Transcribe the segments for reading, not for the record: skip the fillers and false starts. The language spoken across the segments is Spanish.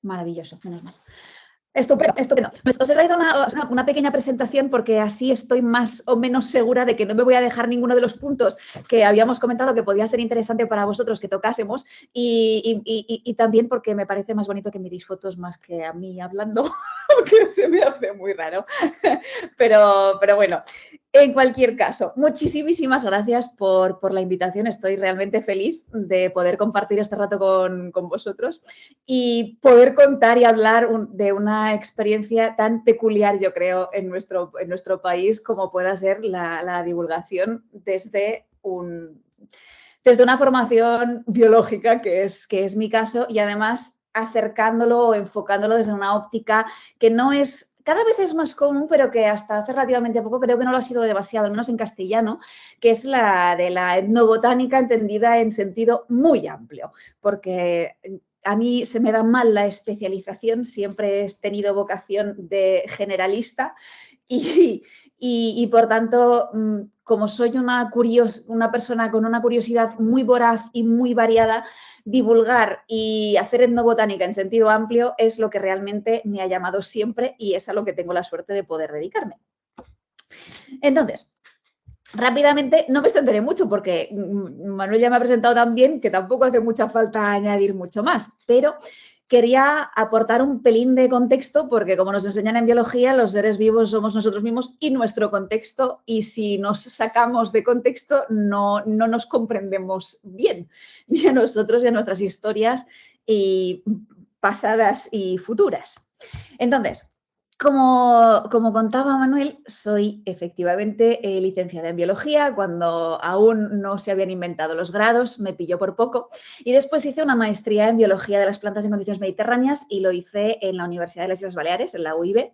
Maravilloso, menos mal. Estupendo, estupendo. Pues os he traído una pequeña presentación porque así estoy más o menos segura de que no me voy a dejar ninguno de los puntos que habíamos comentado que podía ser interesante para vosotros que tocásemos y también porque me parece más bonito que miréis fotos más que a mí hablando, que se me hace muy raro. Pero bueno, en cualquier caso, muchísimas gracias por la invitación. Estoy realmente feliz de poder compartir este rato con vosotros y poder contar y hablar de una experiencia tan peculiar, yo creo, en nuestro país como pueda ser la divulgación desde una formación biológica, que es mi caso, y además acercándolo o enfocándolo desde una óptica que no es... Cada vez es más común, pero que hasta hace relativamente poco creo que no lo ha sido demasiado, al menos en castellano, que es la de la etnobotánica entendida en sentido muy amplio, porque a mí se me da mal la especialización, siempre he tenido vocación de generalista y por tanto, como soy una persona con una curiosidad muy voraz y muy variada, divulgar y hacer etnobotánica en sentido amplio es lo que realmente me ha llamado siempre y es a lo que tengo la suerte de poder dedicarme. Entonces, rápidamente, no me extenderé mucho porque Manuel ya me ha presentado tan bien que tampoco hace mucha falta añadir mucho más, pero quería aportar un pelín de contexto porque, como nos enseñan en biología, los seres vivos somos nosotros mismos y nuestro contexto, y si nos sacamos de contexto no nos comprendemos bien, ni a nosotros ni a nuestras historias y pasadas y futuras. Entonces, como contaba Manuel, soy efectivamente licenciada en biología. Cuando aún no se habían inventado los grados, me pilló por poco. Y después hice una maestría en biología de las plantas en condiciones mediterráneas y lo hice en la Universidad de las Islas Baleares, en la UIB.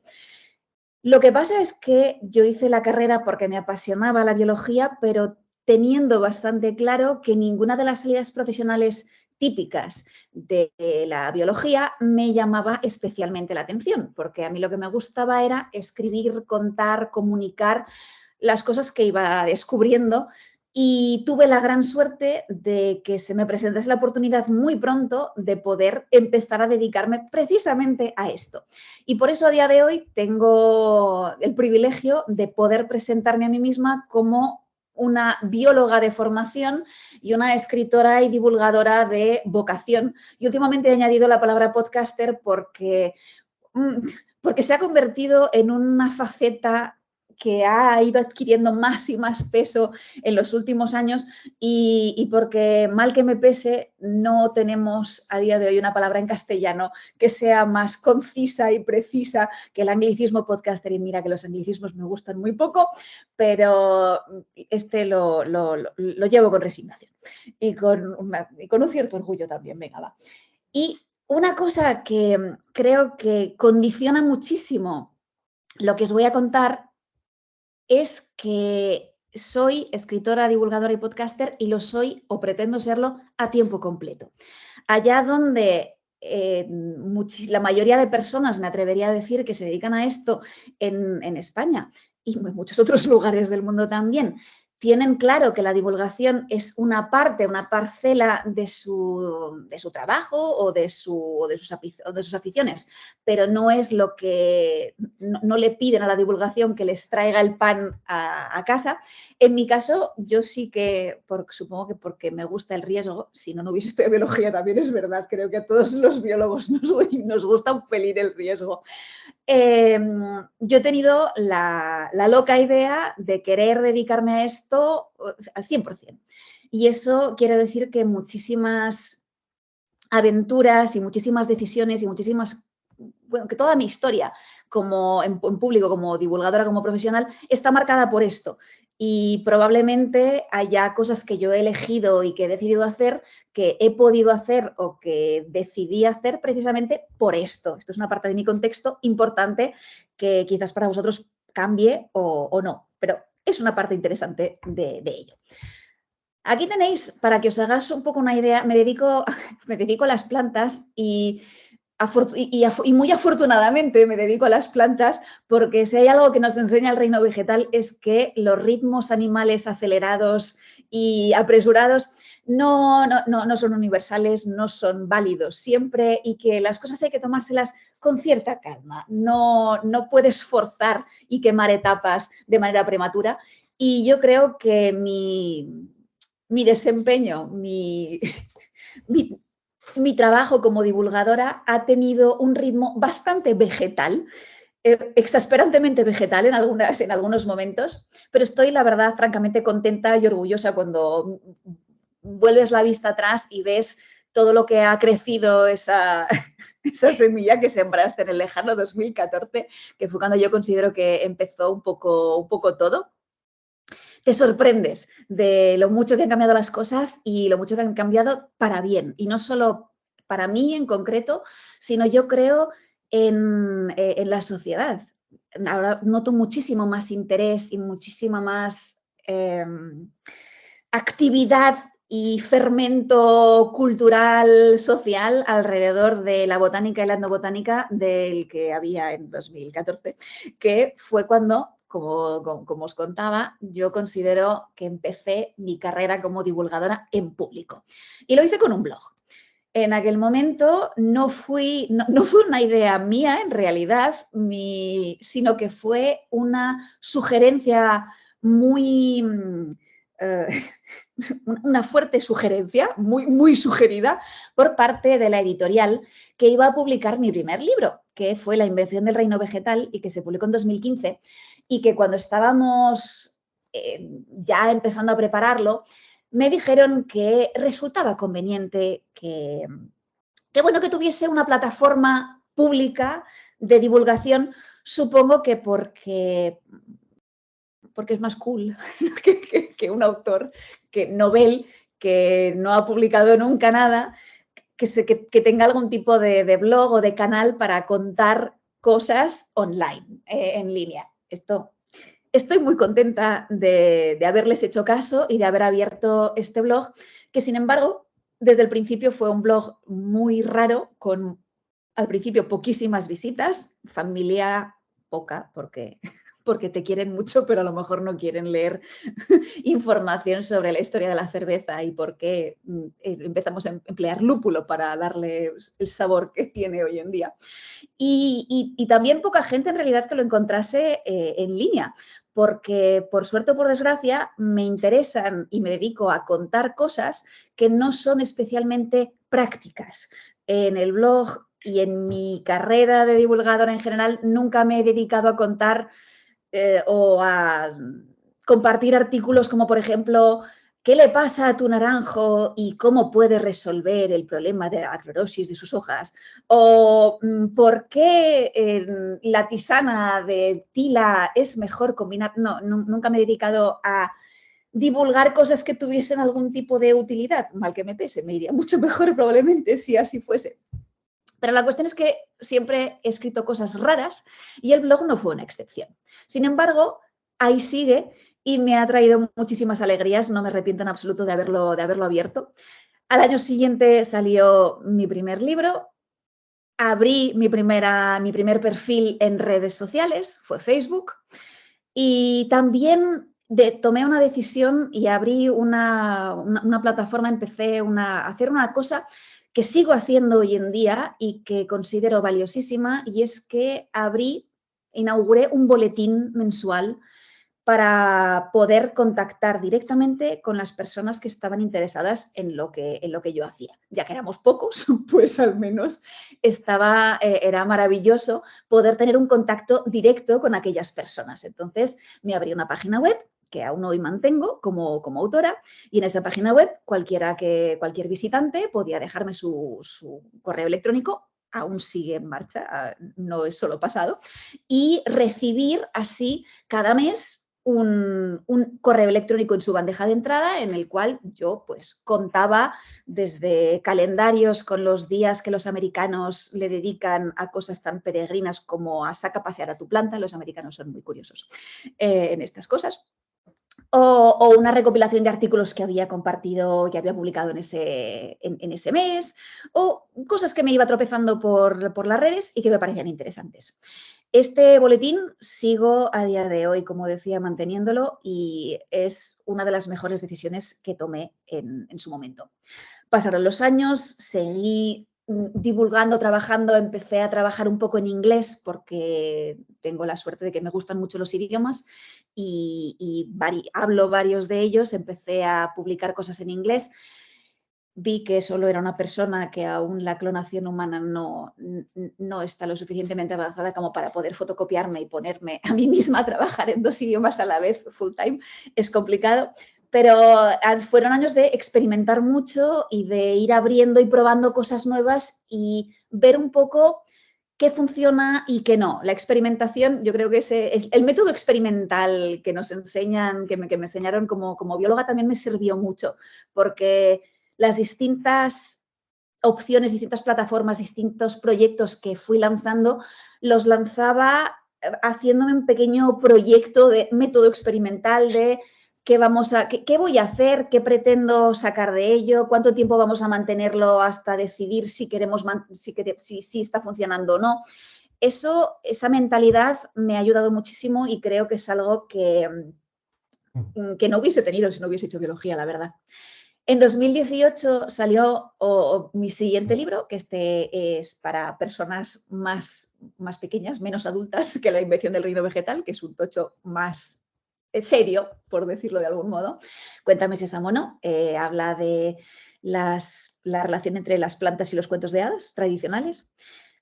Lo que pasa es que yo hice la carrera porque me apasionaba la biología, pero teniendo bastante claro que ninguna de las salidas profesionales típicas de la biología me llamaba especialmente la atención, porque a mí lo que me gustaba era escribir, contar, comunicar las cosas que iba descubriendo, y tuve la gran suerte de que se me presentase la oportunidad muy pronto de poder empezar a dedicarme precisamente a esto. Y por eso a día de hoy tengo el privilegio de poder presentarme a mí misma como una bióloga de formación y una escritora y divulgadora de vocación. Y últimamente he añadido la palabra podcaster porque se ha convertido en una faceta que ha ido adquiriendo más y más peso en los últimos años y porque, mal que me pese, no tenemos a día de hoy una palabra en castellano que sea más concisa y precisa que el anglicismo podcaster. Y mira que los anglicismos me gustan muy poco, pero este lo llevo con resignación y con un cierto orgullo también. Venga, va. Y una cosa que creo que condiciona muchísimo lo que os voy a contar es que soy escritora, divulgadora y podcaster, y lo soy o pretendo serlo a tiempo completo. Allá donde la mayoría de personas, me atrevería a decir, que se dedican a esto en España y en muchos otros lugares del mundo también, tienen claro que la divulgación es una parte, una parcela de su trabajo o de sus aficiones, pero no es lo que... No le piden a la divulgación que les traiga el pan a casa. En mi caso, yo sí que, supongo que porque me gusta el riesgo, si no hubiese estudiado biología también es verdad, creo que a todos los biólogos nos gusta un pelín el riesgo. Yo he tenido la loca idea de querer dedicarme a esto al 100%. Y eso quiere decir que muchísimas aventuras y muchísimas decisiones y que toda mi historia como en público, como divulgadora, como profesional, está marcada por esto. Y probablemente haya cosas que yo he elegido y que he decidido hacer, que he podido hacer o que decidí hacer precisamente por esto. Esto es una parte de mi contexto importante que quizás para vosotros cambie o no, pero es una parte interesante de ello. Aquí tenéis, para que os hagáis un poco una idea, me dedico a las plantas y muy afortunadamente me dedico a las plantas, porque si hay algo que nos enseña el reino vegetal es que los ritmos animales acelerados y apresurados no son universales, no son válidos siempre y que las cosas hay que tomárselas con cierta calma. No puedes forzar y quemar etapas de manera prematura. Y yo creo que mi desempeño, mi trabajo como divulgadora ha tenido un ritmo bastante vegetal, exasperantemente vegetal en algunos momentos, pero estoy, la verdad, francamente contenta y orgullosa cuando vuelves la vista atrás y ves todo lo que ha crecido esa semilla que sembraste en el lejano 2014, que fue cuando yo considero que empezó un poco todo. Te sorprendes de lo mucho que han cambiado las cosas y lo mucho que han cambiado para bien. Y no solo para mí en concreto, sino yo creo en la sociedad. Ahora noto muchísimo más interés y muchísima más actividad y fermento cultural, social alrededor de la botánica y la etnobotánica del que había en 2014, que fue cuando, como os contaba, yo considero que empecé mi carrera como divulgadora en público. Y lo hice con un blog. En aquel momento no fue una idea mía, en realidad, sino que fue una sugerencia muy... una fuerte sugerencia, muy sugerida, por parte de la editorial que iba a publicar mi primer libro, que fue La invención del reino vegetal y que se publicó en 2015 y que cuando estábamos ya empezando a prepararlo, me dijeron que resultaba conveniente que tuviese una plataforma pública de divulgación, supongo que porque es más cool que un autor, que novel, que no ha publicado nunca nada, que tenga algún tipo de blog o de canal para contar cosas online, en línea. Estoy muy contenta de haberles hecho caso y de haber abierto este blog, que sin embargo, desde el principio fue un blog muy raro, con al principio poquísimas visitas, familia poca, porque te quieren mucho, pero a lo mejor no quieren leer información sobre la historia de la cerveza y por qué empezamos a emplear lúpulo para darle el sabor que tiene hoy en día. Y también poca gente en realidad que lo encontrase en línea, porque por suerte o por desgracia me interesan y me dedico a contar cosas que no son especialmente prácticas. En el blog y en mi carrera de divulgadora en general nunca me he dedicado a contar o a compartir artículos como, por ejemplo, ¿qué le pasa a tu naranjo y cómo puede resolver el problema de la clorosis de sus hojas? O ¿por qué la tisana de tila es mejor combinar? No, nunca me he dedicado a divulgar cosas que tuviesen algún tipo de utilidad. Mal que me pese, me iría mucho mejor probablemente si así fuese. Pero la cuestión es que siempre he escrito cosas raras y el blog no fue una excepción. Sin embargo, ahí sigue y me ha traído muchísimas alegrías. No me arrepiento en absoluto de haberlo abierto. Al año siguiente salió mi primer libro. Abrí mi primer perfil en redes sociales, fue Facebook. Y también tomé una decisión y abrí una plataforma, empecé a hacer una cosa que sigo haciendo hoy en día y que considero valiosísima, y es que inauguré un boletín mensual para poder contactar directamente con las personas que estaban interesadas en lo que yo hacía. Ya que éramos pocos, pues al menos era maravilloso poder tener un contacto directo con aquellas personas. Entonces me abrí una página web que aún hoy mantengo como autora, y en esa página web cualquier visitante podía dejarme su correo electrónico, aún sigue en marcha, no es solo pasado, y recibir así cada mes un correo electrónico en su bandeja de entrada en el cual yo pues contaba desde calendarios con los días que los americanos le dedican a cosas tan peregrinas como a saca a pasear a tu planta. Los americanos son muy curiosos en estas cosas. O una recopilación de artículos que había compartido, que había publicado en ese mes, o cosas que me iba tropezando por las redes y que me parecían interesantes. Este boletín sigo a día de hoy, como decía, manteniéndolo y es una de las mejores decisiones que tomé en su momento. Pasaron los años, seguí divulgando, trabajando, empecé a trabajar un poco en inglés porque tengo la suerte de que me gustan mucho los idiomas y hablo varios de ellos, empecé a publicar cosas en inglés. Vi que solo era una persona que aún la clonación humana no está lo suficientemente avanzada como para poder fotocopiarme y ponerme a mí misma a trabajar en 2 idiomas a la vez full time. Es complicado, pero fueron años de experimentar mucho y de ir abriendo y probando cosas nuevas y ver un poco qué funciona y qué no. La experimentación, yo creo que ese es el método experimental que nos enseñan, que me enseñaron como bióloga, también me sirvió mucho, porque las distintas opciones, distintas plataformas, distintos proyectos que fui lanzando, los lanzaba haciéndome un pequeño proyecto de método experimental de qué voy a hacer, qué pretendo sacar de ello, cuánto tiempo vamos a mantenerlo hasta decidir si queremos, si está funcionando o no. Esa mentalidad me ha ayudado muchísimo y creo que es algo que no hubiese tenido si no hubiese hecho biología, la verdad. En 2018 salió mi siguiente libro, que este es para personas más pequeñas, menos adultas que La invención del reino vegetal, que es un tocho más serio, por decirlo de algún modo. Cuéntame si es amo o no. Habla de la relación entre las plantas y los cuentos de hadas tradicionales.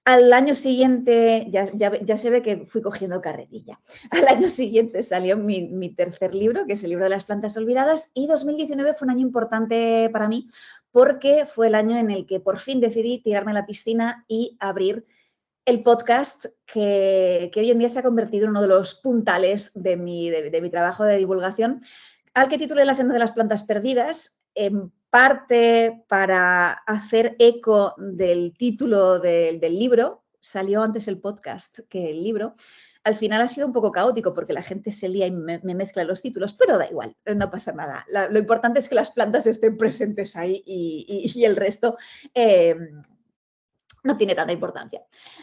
Al año siguiente, ya se ve que fui cogiendo carrerilla. Al año siguiente salió mi tercer libro, que es el libro de las plantas olvidadas, y 2019 fue un año importante para mí porque fue el año en el que por fin decidí tirarme a la piscina y abrir el podcast que hoy en día se ha convertido en uno de los puntales de mi trabajo de divulgación, al que titulé La senda de las plantas perdidas, en parte para hacer eco del título del libro. Salió antes el podcast que el libro. Al final ha sido un poco caótico porque la gente se lía y me mezcla los títulos, pero da igual, no pasa nada. Lo importante es que las plantas estén presentes ahí y el resto no tiene tanta importancia.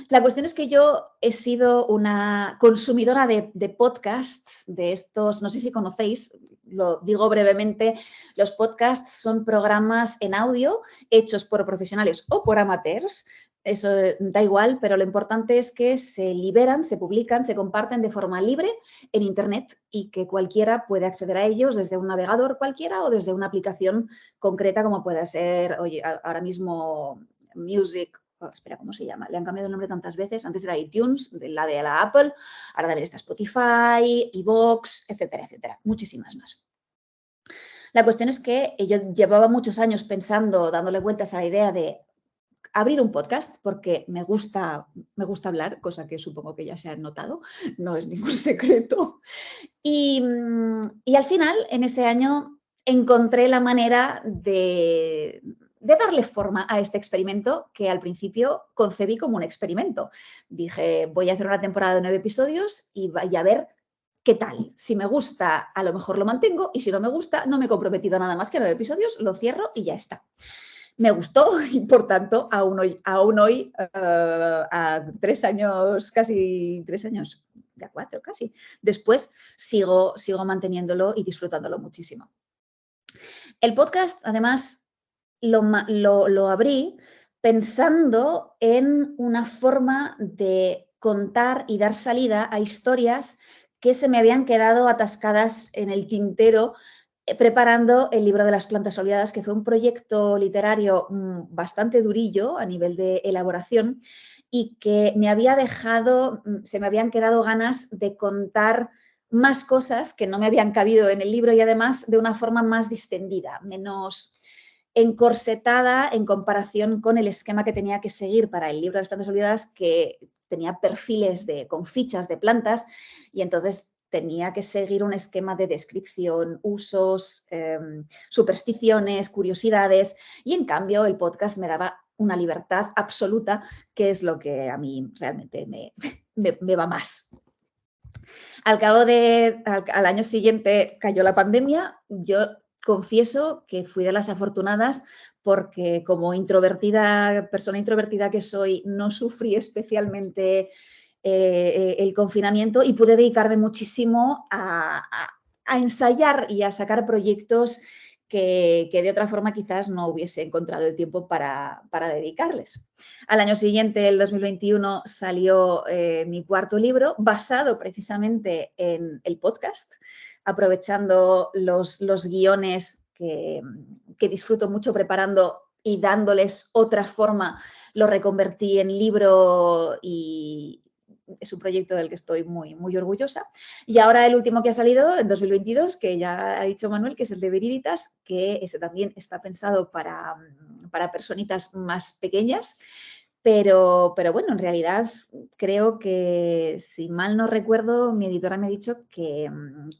La cuestión es que yo he sido una consumidora de podcasts, de estos, no sé si conocéis, lo digo brevemente, los podcasts son programas en audio hechos por profesionales o por amateurs. Eso da igual, pero lo importante es que se liberan, se publican, se comparten de forma libre en Internet y que cualquiera puede acceder a ellos desde un navegador cualquiera o desde una aplicación concreta como pueda ser, oye, ahora mismo Music. Espera, ¿cómo se llama? Le han cambiado el nombre tantas veces. Antes era iTunes, la de la Apple, ahora también está Spotify, iVoox, etcétera, etcétera. Muchísimas más. La cuestión es que yo llevaba muchos años pensando, dándole vueltas a la idea de abrir un podcast porque me gusta hablar, cosa que supongo que ya se ha notado, no es ningún secreto. Y al final, en ese año, encontré la manera de darle forma a este experimento que al principio concebí como un experimento. Dije, voy a hacer una temporada de 9 episodios y vaya a ver qué tal. Si me gusta, a lo mejor lo mantengo y si no me gusta, no me he comprometido a nada más que a 9 episodios, lo cierro y ya está. Me gustó y, por tanto, aún hoy a 3 años, casi 3 años, ya 4 casi, después sigo manteniéndolo y disfrutándolo muchísimo. El podcast, además, lo abrí pensando en una forma de contar y dar salida a historias que se me habían quedado atascadas en el tintero preparando el libro de las plantas olvidadas, que fue un proyecto literario bastante durillo a nivel de elaboración y que se me habían quedado ganas de contar más cosas que no me habían cabido en el libro y además de una forma más distendida, menos encorsetada en comparación con el esquema que tenía que seguir para el libro de las plantas olvidadas, que tenía perfiles con fichas de plantas y entonces tenía que seguir un esquema de descripción, usos, supersticiones, curiosidades y en cambio el podcast me daba una libertad absoluta, que es lo que a mí realmente me va más. Al año siguiente cayó la pandemia. Yo confieso que fui de las afortunadas porque como persona introvertida que soy, no sufrí especialmente el confinamiento y pude dedicarme muchísimo a ensayar y a sacar proyectos que de otra forma quizás no hubiese encontrado el tiempo para dedicarles. Al año siguiente, el 2021, salió mi cuarto libro, basado precisamente en el podcast, aprovechando los guiones que disfruto mucho preparando y dándoles otra forma, lo reconvertí en libro y es un proyecto del que estoy muy, muy orgullosa. Y ahora el último que ha salido en 2022, que ya ha dicho Manuel, que es el de Viriditas, que ese también está pensado para personitas más pequeñas. Pero bueno, en realidad creo que, si mal no recuerdo, mi editora me ha dicho que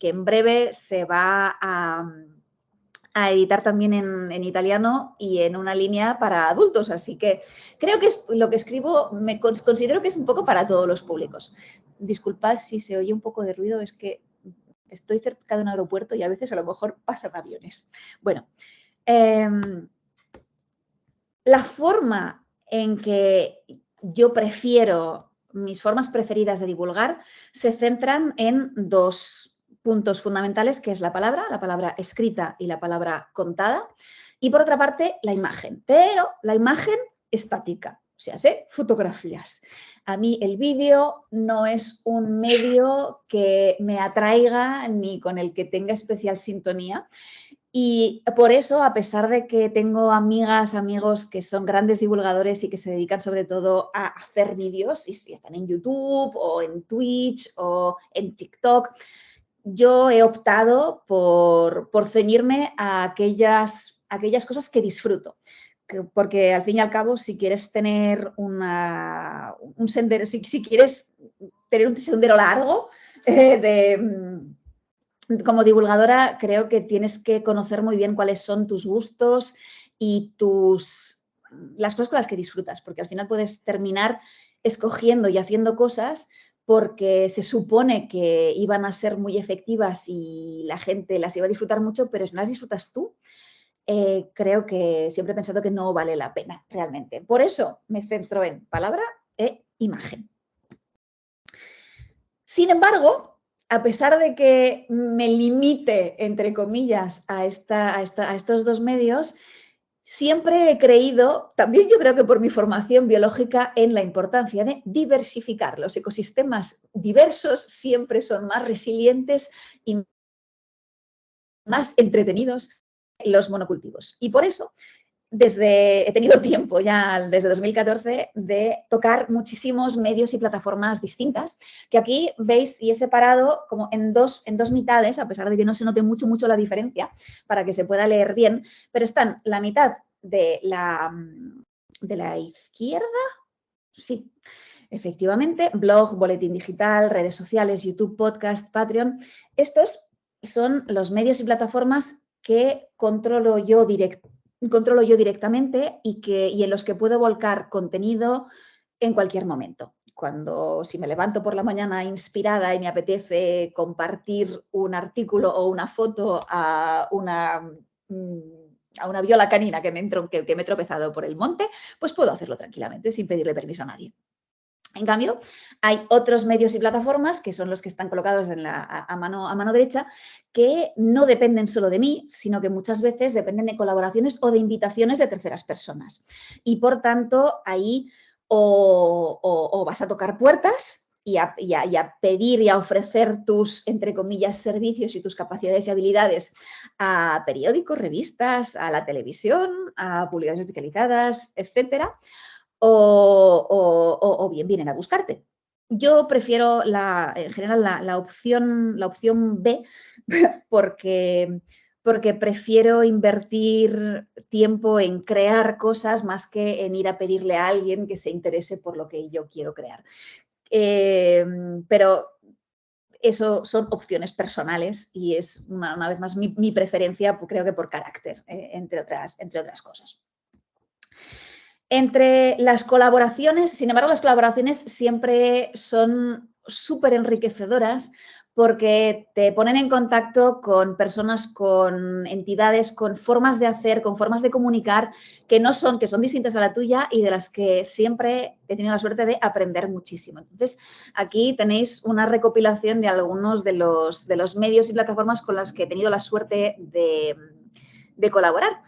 en breve se va a editar también en italiano y en una línea para adultos. Así que creo que es lo que escribo, considero que es un poco para todos los públicos. Disculpad si se oye un poco de ruido, es que estoy cerca de un aeropuerto y a veces a lo mejor pasan aviones. Bueno, la forma en que yo prefiero, mis formas preferidas de divulgar, se centran en dos puntos fundamentales, que es la palabra escrita y la palabra contada, y por otra parte la imagen, pero la imagen estática, o sea, fotografías. A mí el vídeo no es un medio que me atraiga ni con el que tenga especial sintonía. Y por eso, a pesar de que tengo amigas, amigos que son grandes divulgadores y que se dedican sobre todo a hacer vídeos, y si están en YouTube o en Twitch o en TikTok, yo he optado por ceñirme a aquellas cosas que disfruto. Porque al fin y al cabo, si quieres tener un sendero, si quieres tener un sendero largo como divulgadora, creo que tienes que conocer muy bien cuáles son tus gustos y las cosas con las que disfrutas, porque al final puedes terminar escogiendo y haciendo cosas porque se supone que iban a ser muy efectivas y la gente las iba a disfrutar mucho, pero si no las disfrutas tú, creo que siempre he pensado que no vale la pena realmente. Por eso me centro en palabra e imagen. Sin embargo, a pesar de que me limite, entre comillas, a estos dos medios, siempre he creído, también yo creo que por mi formación biológica, en la importancia de diversificar. Los ecosistemas diversos siempre son más resilientes y más entretenidos que los monocultivos. Y por eso he tenido tiempo ya desde 2014 de tocar muchísimos medios y plataformas distintas, que aquí veis y he separado como en dos mitades, a pesar de que no se note mucho la diferencia, para que se pueda leer bien, pero están la mitad de la izquierda, sí, efectivamente, blog, boletín digital, redes sociales, YouTube, podcast, Patreon. Estos son los medios y plataformas que controlo yo directamente y en los que puedo volcar contenido en cualquier momento. Si me levanto por la mañana inspirada y me apetece compartir un artículo o una foto a una viola canina que me he tropezado por el monte, pues puedo hacerlo tranquilamente sin pedirle permiso a nadie. En cambio, hay otros medios y plataformas, que son los que están colocados a mano derecha, que no dependen solo de mí, sino que muchas veces dependen de colaboraciones o de invitaciones de terceras personas. Y por tanto, ahí o vas a tocar puertas y a pedir y a ofrecer tus, entre comillas, servicios y tus capacidades y habilidades a periódicos, revistas, a la televisión, a publicaciones especializadas, etcétera. O bien vienen a buscarte. Yo prefiero en general la opción B porque prefiero invertir tiempo en crear cosas más que en ir a pedirle a alguien que se interese por lo que yo quiero crear. Pero eso son opciones personales y es una vez más mi preferencia, creo que por carácter, entre otras cosas. Entre las colaboraciones, sin embargo, las colaboraciones siempre son súper enriquecedoras porque te ponen en contacto con personas, con entidades, con formas de hacer, con formas de comunicar que son distintas a la tuya y de las que siempre he tenido la suerte de aprender muchísimo. Entonces, aquí tenéis una recopilación de algunos de los medios y plataformas con las que he tenido la suerte de colaborar.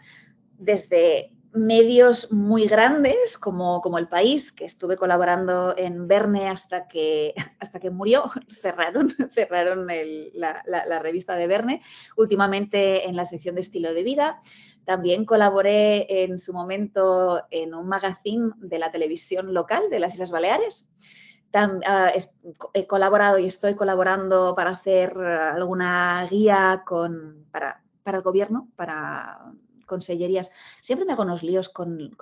Desde medios muy grandes como El País, que estuve colaborando en Verne hasta que murió, cerraron la revista de Verne, últimamente en la sección de estilo de vida. También colaboré en su momento en un magazine de la televisión local de las Islas Baleares. He colaborado y estoy colaborando para hacer alguna guía para el gobierno, para consellerías. Siempre me hago unos líos con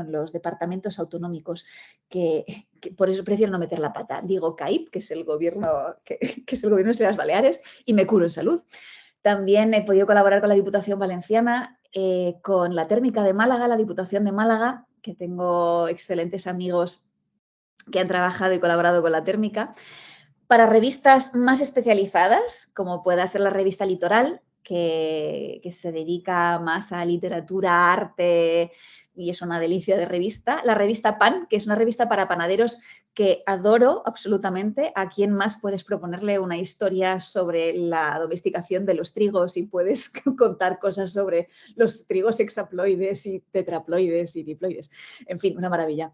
los departamentos autonómicos, que por eso prefiero no meter la pata. Digo CAIP, que es el gobierno, que es el gobierno de las Baleares, y me curo en salud. También he podido colaborar con la Diputación Valenciana, con la Térmica de Málaga, la Diputación de Málaga, que tengo excelentes amigos que han trabajado y colaborado con la Térmica, para revistas más especializadas, como pueda ser la revista Litoral, que se dedica más a literatura, arte, y es una delicia de revista. La revista Pan, que es una revista para panaderos que adoro absolutamente. ¿A quién más puedes proponerle una historia sobre la domesticación de los trigos y puedes contar cosas sobre los trigos hexaploides y tetraploides y diploides? En fin, una maravilla.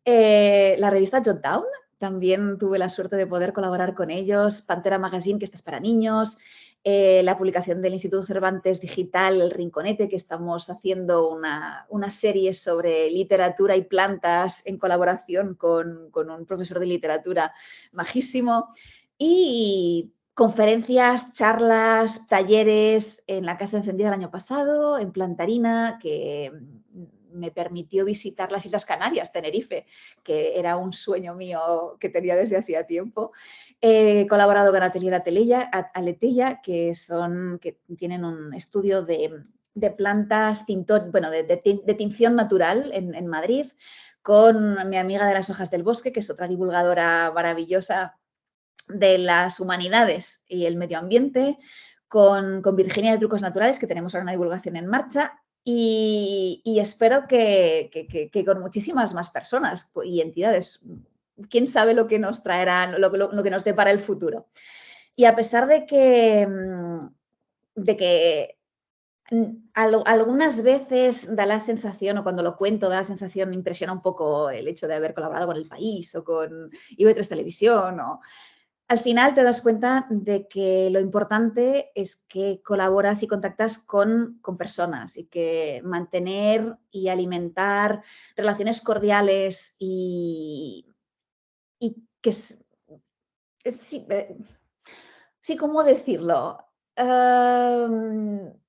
La revista Jotdown, también tuve la suerte de poder colaborar con ellos. Pantera Magazine, que esta es para niños. La publicación del Instituto Cervantes Digital, El Rinconete, que estamos haciendo una serie sobre literatura y plantas en colaboración con un profesor de literatura majísimo. Y conferencias, charlas, talleres en la Casa Encendida el año pasado, en Plantarina, que me permitió visitar las Islas Canarias, Tenerife, que era un sueño mío que tenía desde hacía tiempo. He colaborado con Atelier Aletella, que tienen un estudio de plantas, de tinción natural en Madrid, con mi amiga de las hojas del bosque, que es otra divulgadora maravillosa de las humanidades y el medio ambiente, con Virginia de Trucos Naturales, que tenemos ahora una divulgación en marcha, y espero que con muchísimas más personas y entidades. Quién sabe lo que nos traerán, lo que nos depara el futuro. Y a pesar de que algunas veces da la sensación, o cuando lo cuento, da la sensación, me impresiona un poco el hecho de haber colaborado con El País o con IB3 Televisión. Al final te das cuenta de que lo importante es que colaboras y contactas con personas, y que mantener y alimentar relaciones cordiales y que sí, ¿cómo decirlo?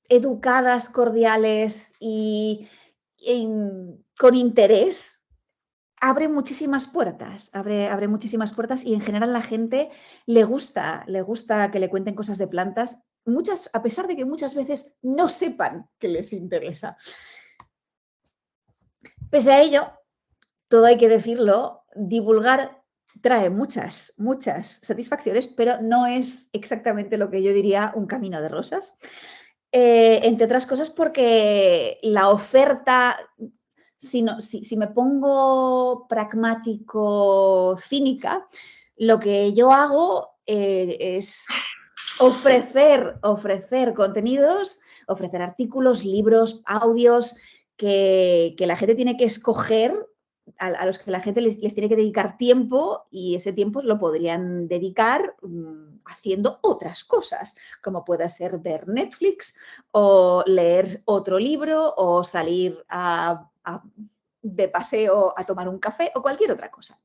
Educadas, cordiales y con interés, abre muchísimas puertas, abre muchísimas puertas, y en general la gente le gusta que le cuenten cosas de plantas, a pesar de que muchas veces no sepan que les interesa. Pese a ello, todo hay que decirlo, divulgar trae muchas satisfacciones, pero no es exactamente lo que yo diría un camino de rosas. Entre otras cosas porque la oferta, si me pongo pragmático, cínica, lo que yo hago es ofrecer contenidos, ofrecer artículos, libros, audios que la gente tiene que escoger, a los que la gente les tiene que dedicar tiempo, y ese tiempo lo podrían dedicar haciendo otras cosas, como pueda ser ver Netflix o leer otro libro o salir de paseo a tomar un café o cualquier otra cosa.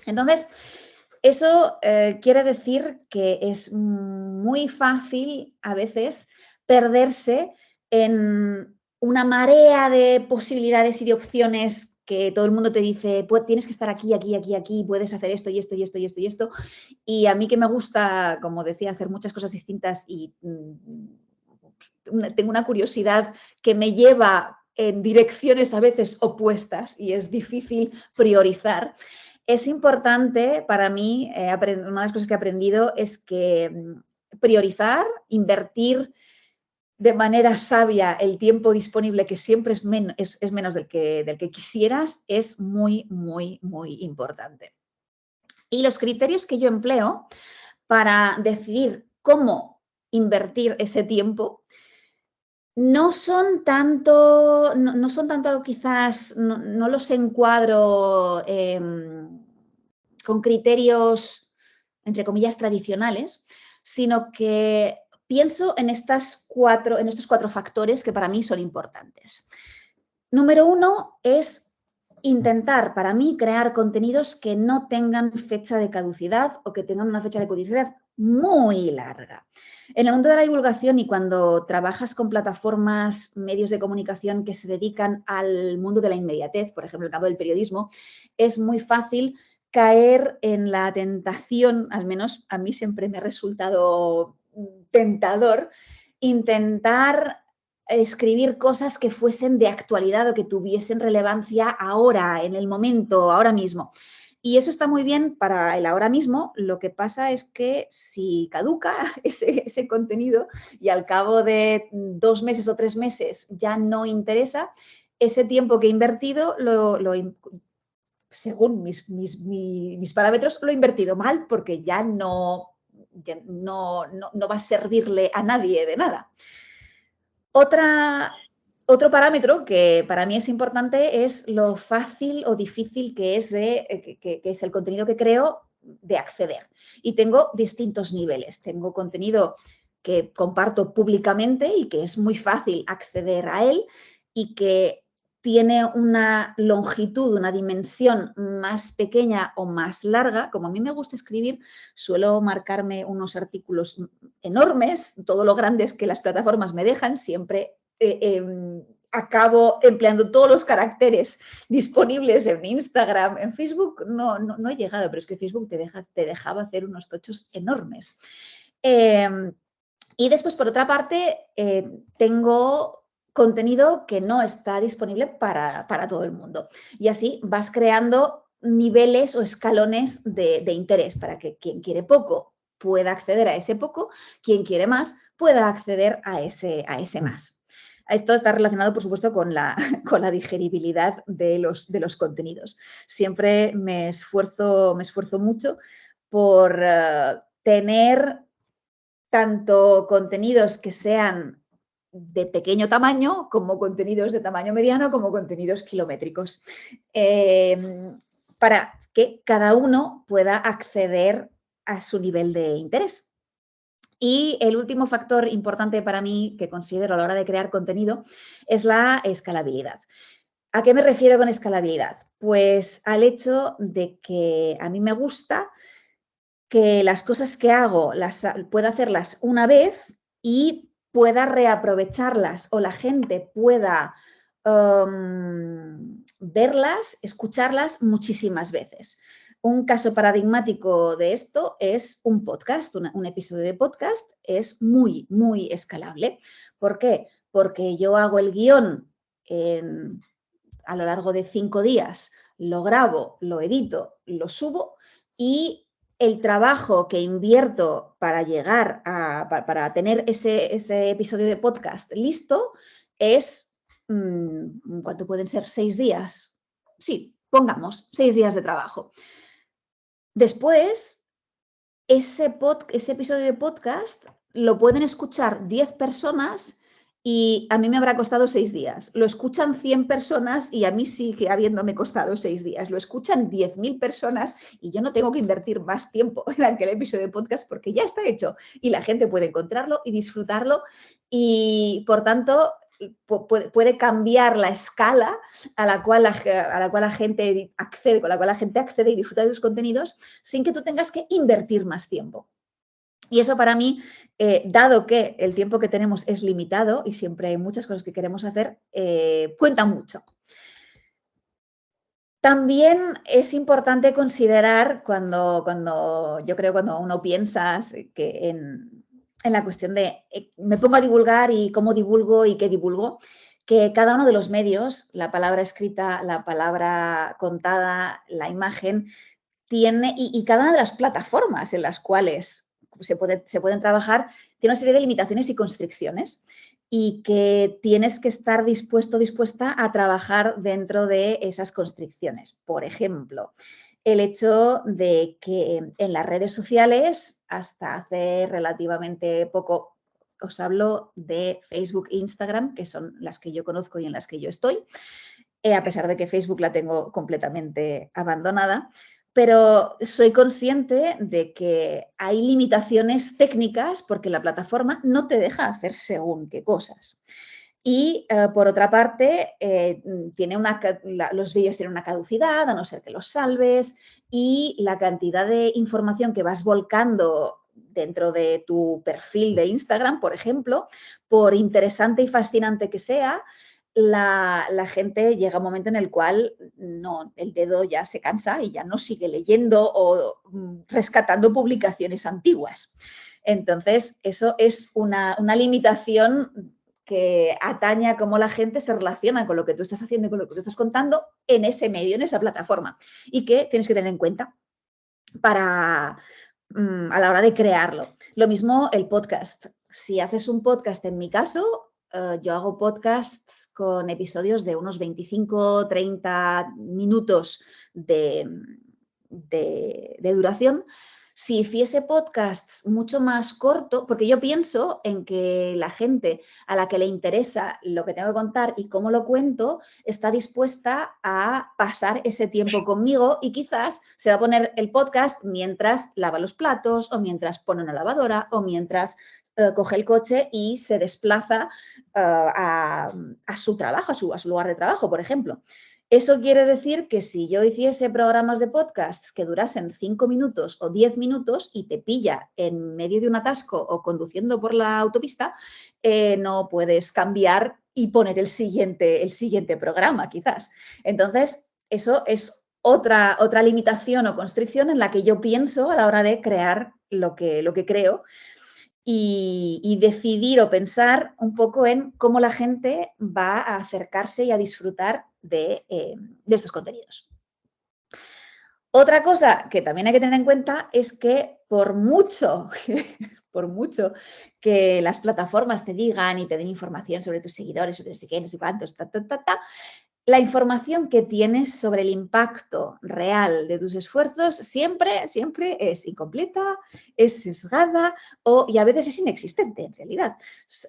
Entonces, eso quiere decir que es muy fácil a veces perderse en una marea de posibilidades y de opciones que todo el mundo te dice, pues tienes que estar aquí, aquí, aquí, aquí, puedes hacer esto y esto y esto y esto y esto. Y a mí, que me gusta, como decía, hacer muchas cosas distintas, y tengo una curiosidad que me lleva en direcciones a veces opuestas y es difícil priorizar. Es importante para mí, una de las cosas que he aprendido es que priorizar, invertir de manera sabia el tiempo disponible, que siempre es menos del que quisieras, es muy, muy, muy importante. Y los criterios que yo empleo para decidir cómo invertir ese tiempo no son tanto, quizás, no los encuadro con criterios, entre comillas, tradicionales, sino que pienso en estos cuatro factores que para mí son importantes. Número 1 es intentar, para mí, crear contenidos que no tengan fecha de caducidad o que tengan una fecha de caducidad muy larga. En el mundo de la divulgación y cuando trabajas con plataformas, medios de comunicación que se dedican al mundo de la inmediatez, por ejemplo, el campo del periodismo, es muy fácil caer en la tentación, al menos a mí siempre me ha resultado tentador, intentar escribir cosas que fuesen de actualidad o que tuviesen relevancia ahora, en el momento, ahora mismo. Y eso está muy bien para el ahora mismo. Lo que pasa es que si caduca ese contenido y al cabo de 2 meses o 3 meses ya no interesa, ese tiempo que he invertido, según mis parámetros, lo he invertido mal porque ya no va a servirle a nadie de nada. Otro parámetro que para mí es importante es lo fácil o difícil que es, que es el contenido que creo de acceder. Y tengo distintos niveles. Tengo contenido que comparto públicamente y que es muy fácil acceder a él y que tiene una longitud, una dimensión más pequeña o más larga. Como a mí me gusta escribir, suelo marcarme unos artículos enormes, todo lo grandes que las plataformas me dejan, siempre acabo empleando todos los caracteres disponibles en Instagram. En Facebook no he llegado, pero es que Facebook te dejaba hacer unos tochos enormes. Y después, por otra parte, tengo contenido que no está disponible para todo el mundo. Y así vas creando niveles o escalones de interés para que quien quiere poco pueda acceder a ese poco, quien quiere más pueda acceder a ese más. Esto está relacionado, por supuesto, con la digeribilidad de los contenidos. Siempre me esfuerzo mucho por tener tanto contenidos que sean de pequeño tamaño, como contenidos de tamaño mediano, como contenidos kilométricos, para que cada uno pueda acceder a su nivel de interés. Y el último factor importante para mí que considero a la hora de crear contenido es la escalabilidad. ¿A qué me refiero con escalabilidad? Pues al hecho de que a mí me gusta que las cosas que hago pueda hacerlas una vez y pueda reaprovecharlas o la gente pueda verlas, escucharlas muchísimas veces. Un caso paradigmático de esto es un podcast, un episodio de podcast es muy, muy escalable. ¿Por qué? Porque yo hago el guión a lo largo de 5 días, lo grabo, lo edito, lo subo y el trabajo que invierto para llegar para tener ese episodio de podcast listo es, ¿cuánto pueden ser? 6 días. Sí, pongamos 6 días de trabajo. Después, ese episodio de podcast lo pueden escuchar 10 personas y a mí me habrá costado 6 días. Lo escuchan 100 personas y a mí sigue habiéndome costado 6 días. Lo escuchan 10.000 personas y yo no tengo que invertir más tiempo en aquel episodio de podcast porque ya está hecho y la gente puede encontrarlo y disfrutarlo y, por tanto, puede cambiar la escala a la cual la gente accede, con la cual la gente accede y disfruta de los contenidos sin que tú tengas que invertir más tiempo. Y eso para mí, dado que el tiempo que tenemos es limitado y siempre hay muchas cosas que queremos hacer, cuenta mucho. También es importante considerar cuando uno piensa que en la cuestión de me pongo a divulgar y cómo divulgo y qué divulgo, que cada uno de los medios, la palabra escrita, la palabra contada, la imagen, y cada una de las plataformas en las cuales se pueden trabajar tiene una serie de limitaciones y constricciones y que tienes que estar dispuesta a trabajar dentro de esas constricciones. Por ejemplo, el hecho de que en las redes sociales, hasta hace relativamente poco, os hablo de Facebook e Instagram, que son las que yo conozco y en las que yo estoy, a pesar de que Facebook la tengo completamente abandonada, pero soy consciente de que hay limitaciones técnicas porque la plataforma no te deja hacer según qué cosas. Y por otra parte, los vídeos tienen una caducidad, a no ser que los salves, y la cantidad de información que vas volcando dentro de tu perfil de Instagram, por ejemplo, por interesante y fascinante que sea, la gente llega a un momento en el cual el dedo ya se cansa y ya no sigue leyendo o rescatando publicaciones antiguas. Entonces, eso es una limitación que atañe a cómo la gente se relaciona con lo que tú estás haciendo y con lo que tú estás contando en ese medio, en esa plataforma, y que tienes que tener en cuenta a la hora de crearlo. Lo mismo el podcast. Si haces un podcast, en mi caso, yo hago podcasts con episodios de unos 25, 30 minutos de duración. Si hiciese podcasts mucho más corto, porque yo pienso en que la gente a la que le interesa lo que tengo que contar y cómo lo cuento, está dispuesta a pasar ese tiempo conmigo y quizás se va a poner el podcast mientras lava los platos o mientras pone una lavadora o mientras coge el coche y se desplaza a su trabajo, a su lugar de trabajo, por ejemplo. Eso quiere decir que si yo hiciese programas de podcasts que durasen 5 minutos o 10 minutos y te pilla en medio de un atasco o conduciendo por la autopista, no puedes cambiar y poner el siguiente programa, quizás. Entonces, eso es otra limitación o constricción en la que yo pienso a la hora de crear lo que creo y decidir o pensar un poco en cómo la gente va a acercarse y a disfrutar de estos contenidos. Otra cosa que también hay que tener en cuenta es que por mucho que las plataformas te digan y te den información sobre tus seguidores, sobre no sé qué, no sé cuántos, la información que tienes sobre el impacto real de tus esfuerzos siempre es incompleta, es sesgada y a veces es inexistente en realidad.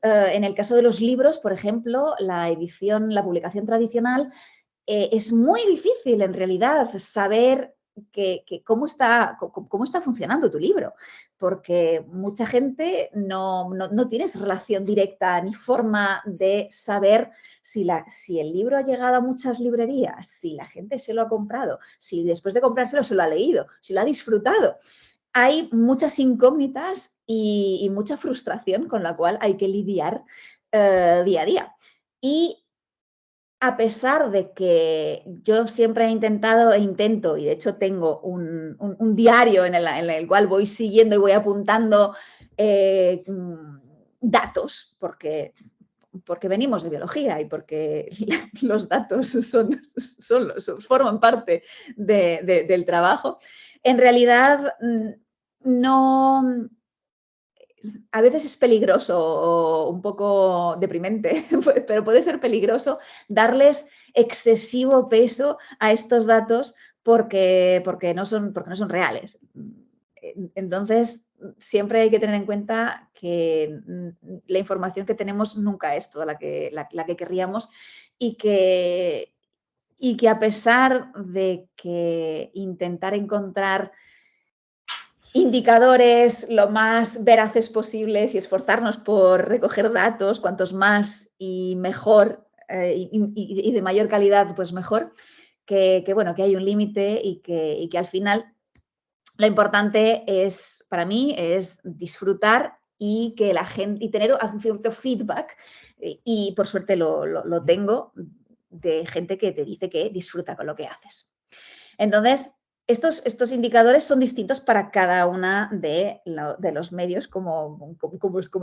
En el caso de los libros, por ejemplo, la publicación tradicional, es muy difícil en realidad saber cómo está funcionando tu libro, porque mucha gente no tiene esa relación directa ni forma de saber si el libro ha llegado a muchas librerías, si la gente se lo ha comprado, si después de comprárselo se lo ha leído, si lo ha disfrutado. Hay muchas incógnitas y mucha frustración con la cual hay que lidiar día a día. Y a pesar de que yo siempre he intentado e intento, y de hecho tengo un diario en el cual voy siguiendo y voy apuntando datos, porque venimos de biología y porque los datos forman parte del trabajo, en realidad no... A veces es peligroso o un poco deprimente, pero puede ser peligroso darles excesivo peso a estos datos porque no son reales. Entonces, siempre hay que tener en cuenta que la información que tenemos nunca es toda la que querríamos y que a pesar de que intentar encontrar indicadores lo más veraces posibles y esforzarnos por recoger datos, cuantos más y mejor y de mayor calidad, pues mejor, que hay un límite y que al final lo importante para mí es disfrutar y que la gente, y tener un cierto feedback, y por suerte lo tengo, de gente que te dice que disfruta con lo que haces. Entonces, estos indicadores son distintos para cada una de los medios, como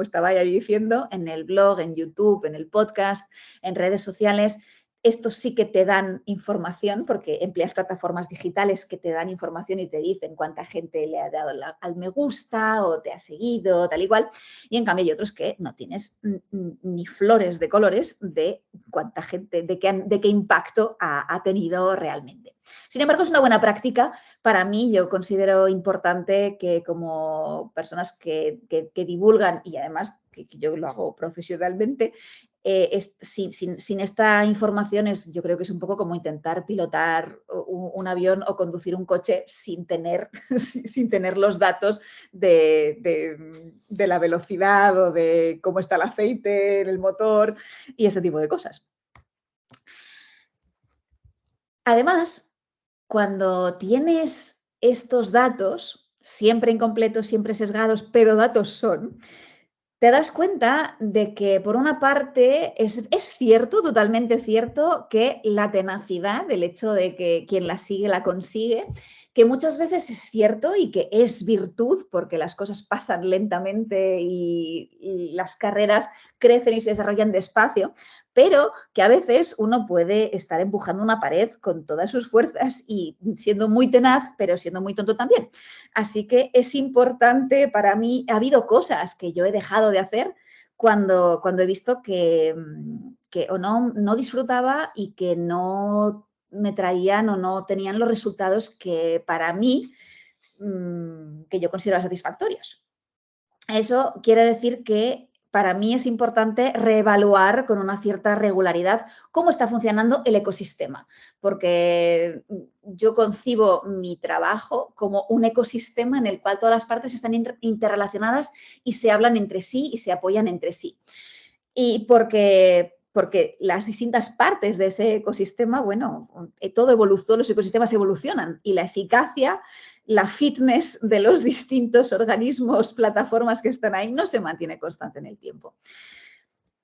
estaba ya diciendo, en el blog, en YouTube, en el podcast, en redes sociales. estos sí que te dan información porque empleas plataformas digitales que te dan información y te dicen cuánta gente le ha dado al me gusta o te ha seguido, tal y cual. Y en cambio hay otros que no tienes ni flores de colores de cuánta gente, de qué impacto ha tenido realmente. Sin embargo, es una buena práctica. Para mí, yo considero importante que como personas que divulgan y además que yo lo hago profesionalmente, sin esta información yo creo que es un poco como intentar pilotar un avión o conducir un coche sin tener los datos de la velocidad o de cómo está el aceite en el motor y este tipo de cosas. Además, cuando tienes estos datos, siempre incompletos, siempre sesgados, pero datos son, te das cuenta de que, por una parte, es cierto, totalmente cierto, que la tenacidad, el hecho de que quien la sigue la consigue, que muchas veces es cierto y que es virtud, porque las cosas pasan lentamente y las carreras crecen y se desarrollan despacio, pero que a veces uno puede estar empujando una pared con todas sus fuerzas y siendo muy tenaz, pero siendo muy tonto también. Así que es importante para mí, ha habido cosas que yo he dejado de hacer cuando he visto que o no disfrutaba y que no me traían o no tenían los resultados que para mí, que yo consideraba satisfactorios. Eso quiere decir que para mí es importante reevaluar con una cierta regularidad cómo está funcionando el ecosistema, porque yo concibo mi trabajo como un ecosistema en el cual todas las partes están interrelacionadas y se hablan entre sí y se apoyan entre sí. Y porque las distintas partes de ese ecosistema, bueno, todos los ecosistemas evolucionan y la eficacia, la fitness de los distintos organismos, plataformas que están ahí, no se mantiene constante en el tiempo.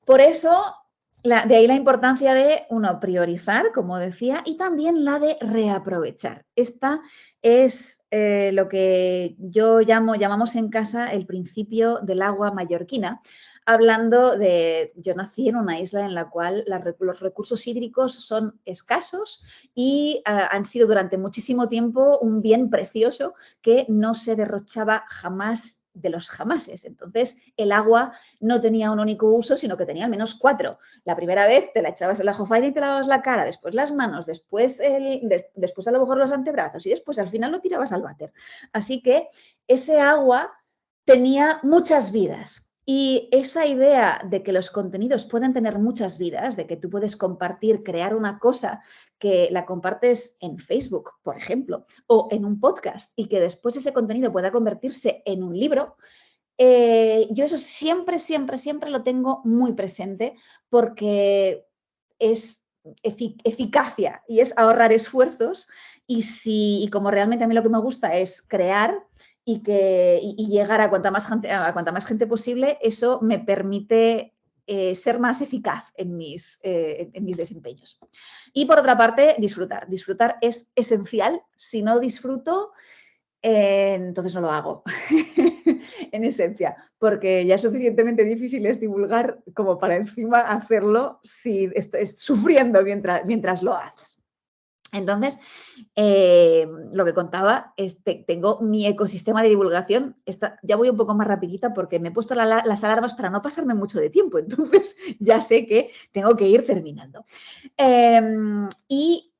Por eso, de ahí la importancia de, uno, priorizar, como decía, y también la de reaprovechar. Esta es lo que llamamos en casa el principio del agua mallorquina, hablando de, yo nací en una isla en la cual los recursos hídricos son escasos y han sido durante muchísimo tiempo un bien precioso que no se derrochaba jamás de los jamases. Entonces, el agua no tenía un único uso, sino que tenía al menos 4. La primera vez te la echabas en la jofaina y te lavabas la cara, después las manos, después a lo mejor los antebrazos y después al final lo tirabas al váter. Así que ese agua tenía muchas vidas. Y esa idea de que los contenidos pueden tener muchas vidas, de que tú puedes compartir, crear una cosa que la compartes en Facebook, por ejemplo, o en un podcast y que después ese contenido pueda convertirse en un libro, yo eso siempre lo tengo muy presente porque es eficacia y es ahorrar esfuerzos y como realmente a mí lo que me gusta es crear y llegar a cuanta más gente posible, eso me permite ser más eficaz en mis desempeños. Y por otra parte, disfrutar. Disfrutar es esencial. Si no disfruto, entonces no lo hago, en esencia, porque ya suficientemente difícil es divulgar como para encima hacerlo si estás sufriendo mientras lo haces. Entonces, lo que contaba es que tengo mi ecosistema de divulgación. Ya voy un poco más rapidita porque me he puesto las alarmas para no pasarme mucho de tiempo. Entonces, ya sé que tengo que ir terminando. Y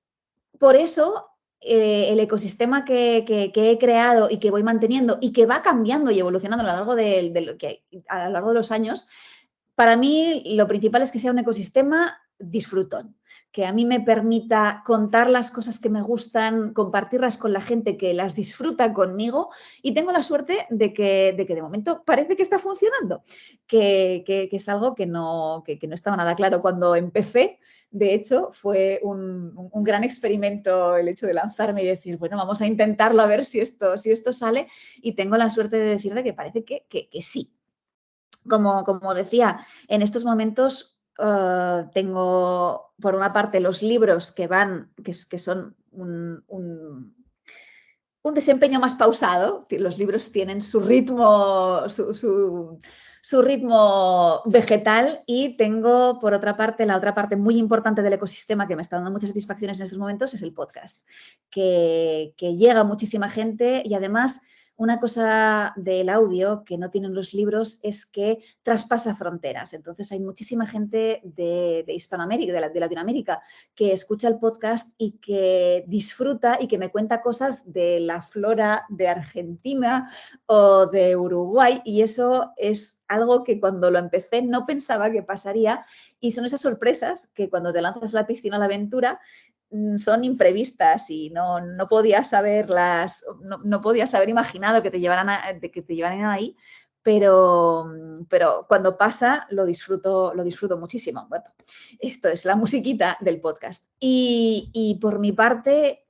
por eso, el ecosistema que he creado y que voy manteniendo y que va cambiando y evolucionando a lo largo a lo largo de los años, para mí lo principal es que sea un ecosistema disfrutón, que a mí me permita contar las cosas que me gustan, compartirlas con la gente que las disfruta conmigo y tengo la suerte de que de momento parece que está funcionando, que es algo que no estaba nada claro cuando empecé. De hecho, fue un gran experimento el hecho de lanzarme y decir, bueno, vamos a intentarlo a ver si esto sale, y tengo la suerte de decir de que parece que sí. Como decía, en estos momentos tengo, por una parte, los libros que son un desempeño más pausado. Los libros tienen su ritmo, su ritmo vegetal y tengo, por otra parte, la otra parte muy importante del ecosistema que me está dando muchas satisfacciones en estos momentos es el podcast, que llega a muchísima gente y además una cosa del audio que no tienen los libros es que traspasa fronteras. Entonces hay muchísima gente de Hispanoamérica, de Latinoamérica, que escucha el podcast y que disfruta y que me cuenta cosas de la flora de Argentina o de Uruguay y eso es algo que cuando lo empecé no pensaba que pasaría y son esas sorpresas que cuando te lanzas a la piscina a la aventura son imprevistas y no podías haberlas, no podías haber imaginado que te llevaran ahí, pero cuando pasa lo disfruto muchísimo. Bueno, esto es la musiquita del podcast. Y por mi parte,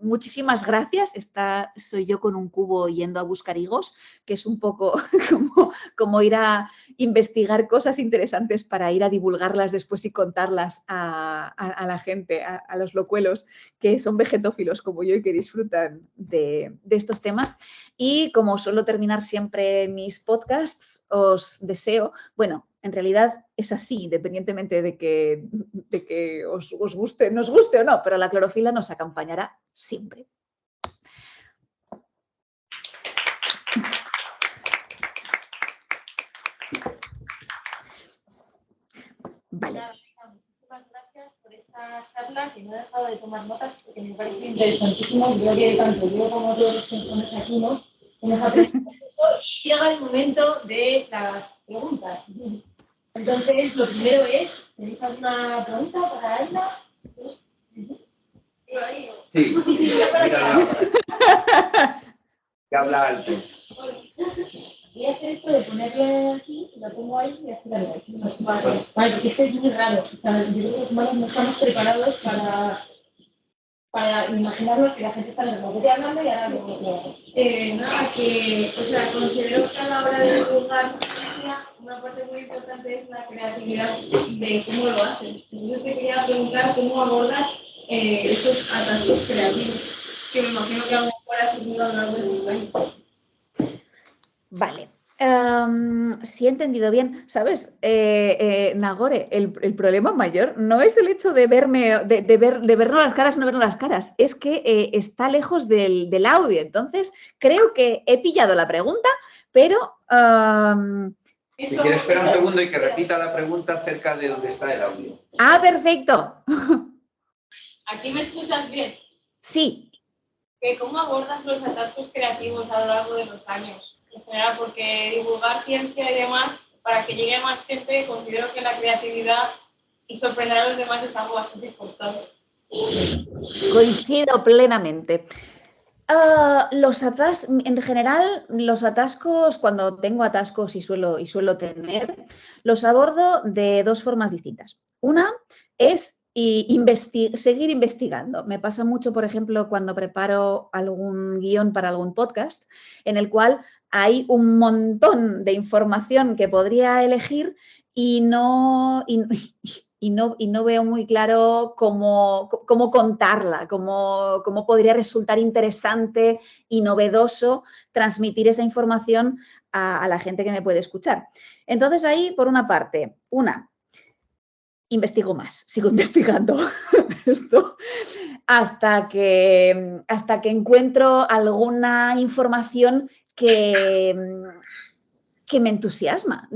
muchísimas gracias. Soy yo con un cubo yendo a buscar higos, que es un poco como ir a investigar cosas interesantes para ir a divulgarlas después y contarlas a la gente, a los locuelos que son vegetófilos como yo y que disfrutan de estos temas. Y como suelo terminar siempre mis podcasts, os deseo, bueno, en realidad es así, independientemente de que os guste, nos guste o no, pero la clorofila nos acompañará siempre. Vale. Muchísimas gracias por esta charla, que no he dejado de tomar notas porque me parece interesantísimo. Yo que tanto yo como todos los que estamos aquí, ¿no? Hemos aprendido mucho y llega el momento de las preguntas. Entonces, lo primero es, ¿tenéis alguna pregunta para Aina? Sí, mira, que habla alto. Voy a hacer esto de ponerle aquí, lo pongo ahí y así la veo. Vale, porque esto es muy raro. O sea, yo creo que los humanos no estamos preparados para imaginarnos que la gente está nerviosa. Estoy hablando y ahora lo hago. Nada, que, o sea, considero que a la hora de divulgar una parte muy importante es la creatividad de cómo lo haces. Entonces te quería preguntar cómo abordas estos atascos creativos, que me imagino que a lo mejor has tenido a lo largo de tus años. Vale. Si he entendido bien, ¿sabes, Nagore? El problema mayor no es el hecho de vernos las caras o no vernos las caras, es que está lejos del audio. Entonces, creo que he pillado la pregunta, pero... Si quieres, espera un segundo y que repita la pregunta cerca de donde está el audio. ¡Ah, perfecto! ¿Aquí me escuchas bien? Sí. ¿Cómo abordas los atascos creativos a lo largo de los años? En general, porque divulgar ciencia y demás, para que llegue más gente, considero que la creatividad y sorprender a los demás es algo bastante importante. Coincido plenamente. En general, los atascos, cuando tengo atascos y suelo tener, los abordo de dos formas distintas. Una es seguir investigando. Me pasa mucho, por ejemplo, cuando preparo algún guión para algún podcast, en el cual hay un montón de información que podría elegir y no veo muy claro cómo contarla, cómo podría resultar interesante y novedoso transmitir esa información a la gente que me puede escuchar. Entonces ahí, por una parte, investigo más, sigo investigando esto hasta que encuentro alguna información que me entusiasma.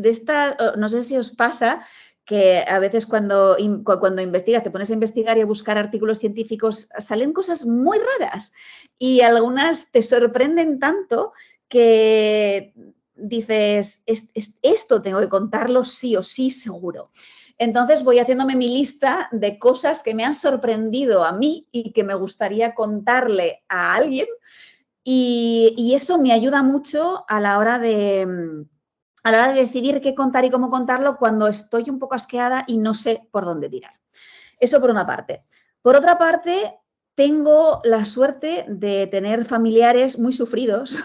No sé si os pasa que a veces cuando investigas, te pones a investigar y a buscar artículos científicos, salen cosas muy raras y algunas te sorprenden tanto que dices, esto tengo que contarlo sí o sí seguro. Entonces voy haciéndome mi lista de cosas que me han sorprendido a mí y que me gustaría contarle a alguien y eso me ayuda mucho a la hora de decidir qué contar y cómo contarlo cuando estoy un poco asqueada y no sé por dónde tirar. Eso por una parte. Por otra parte, tengo la suerte de tener familiares muy sufridos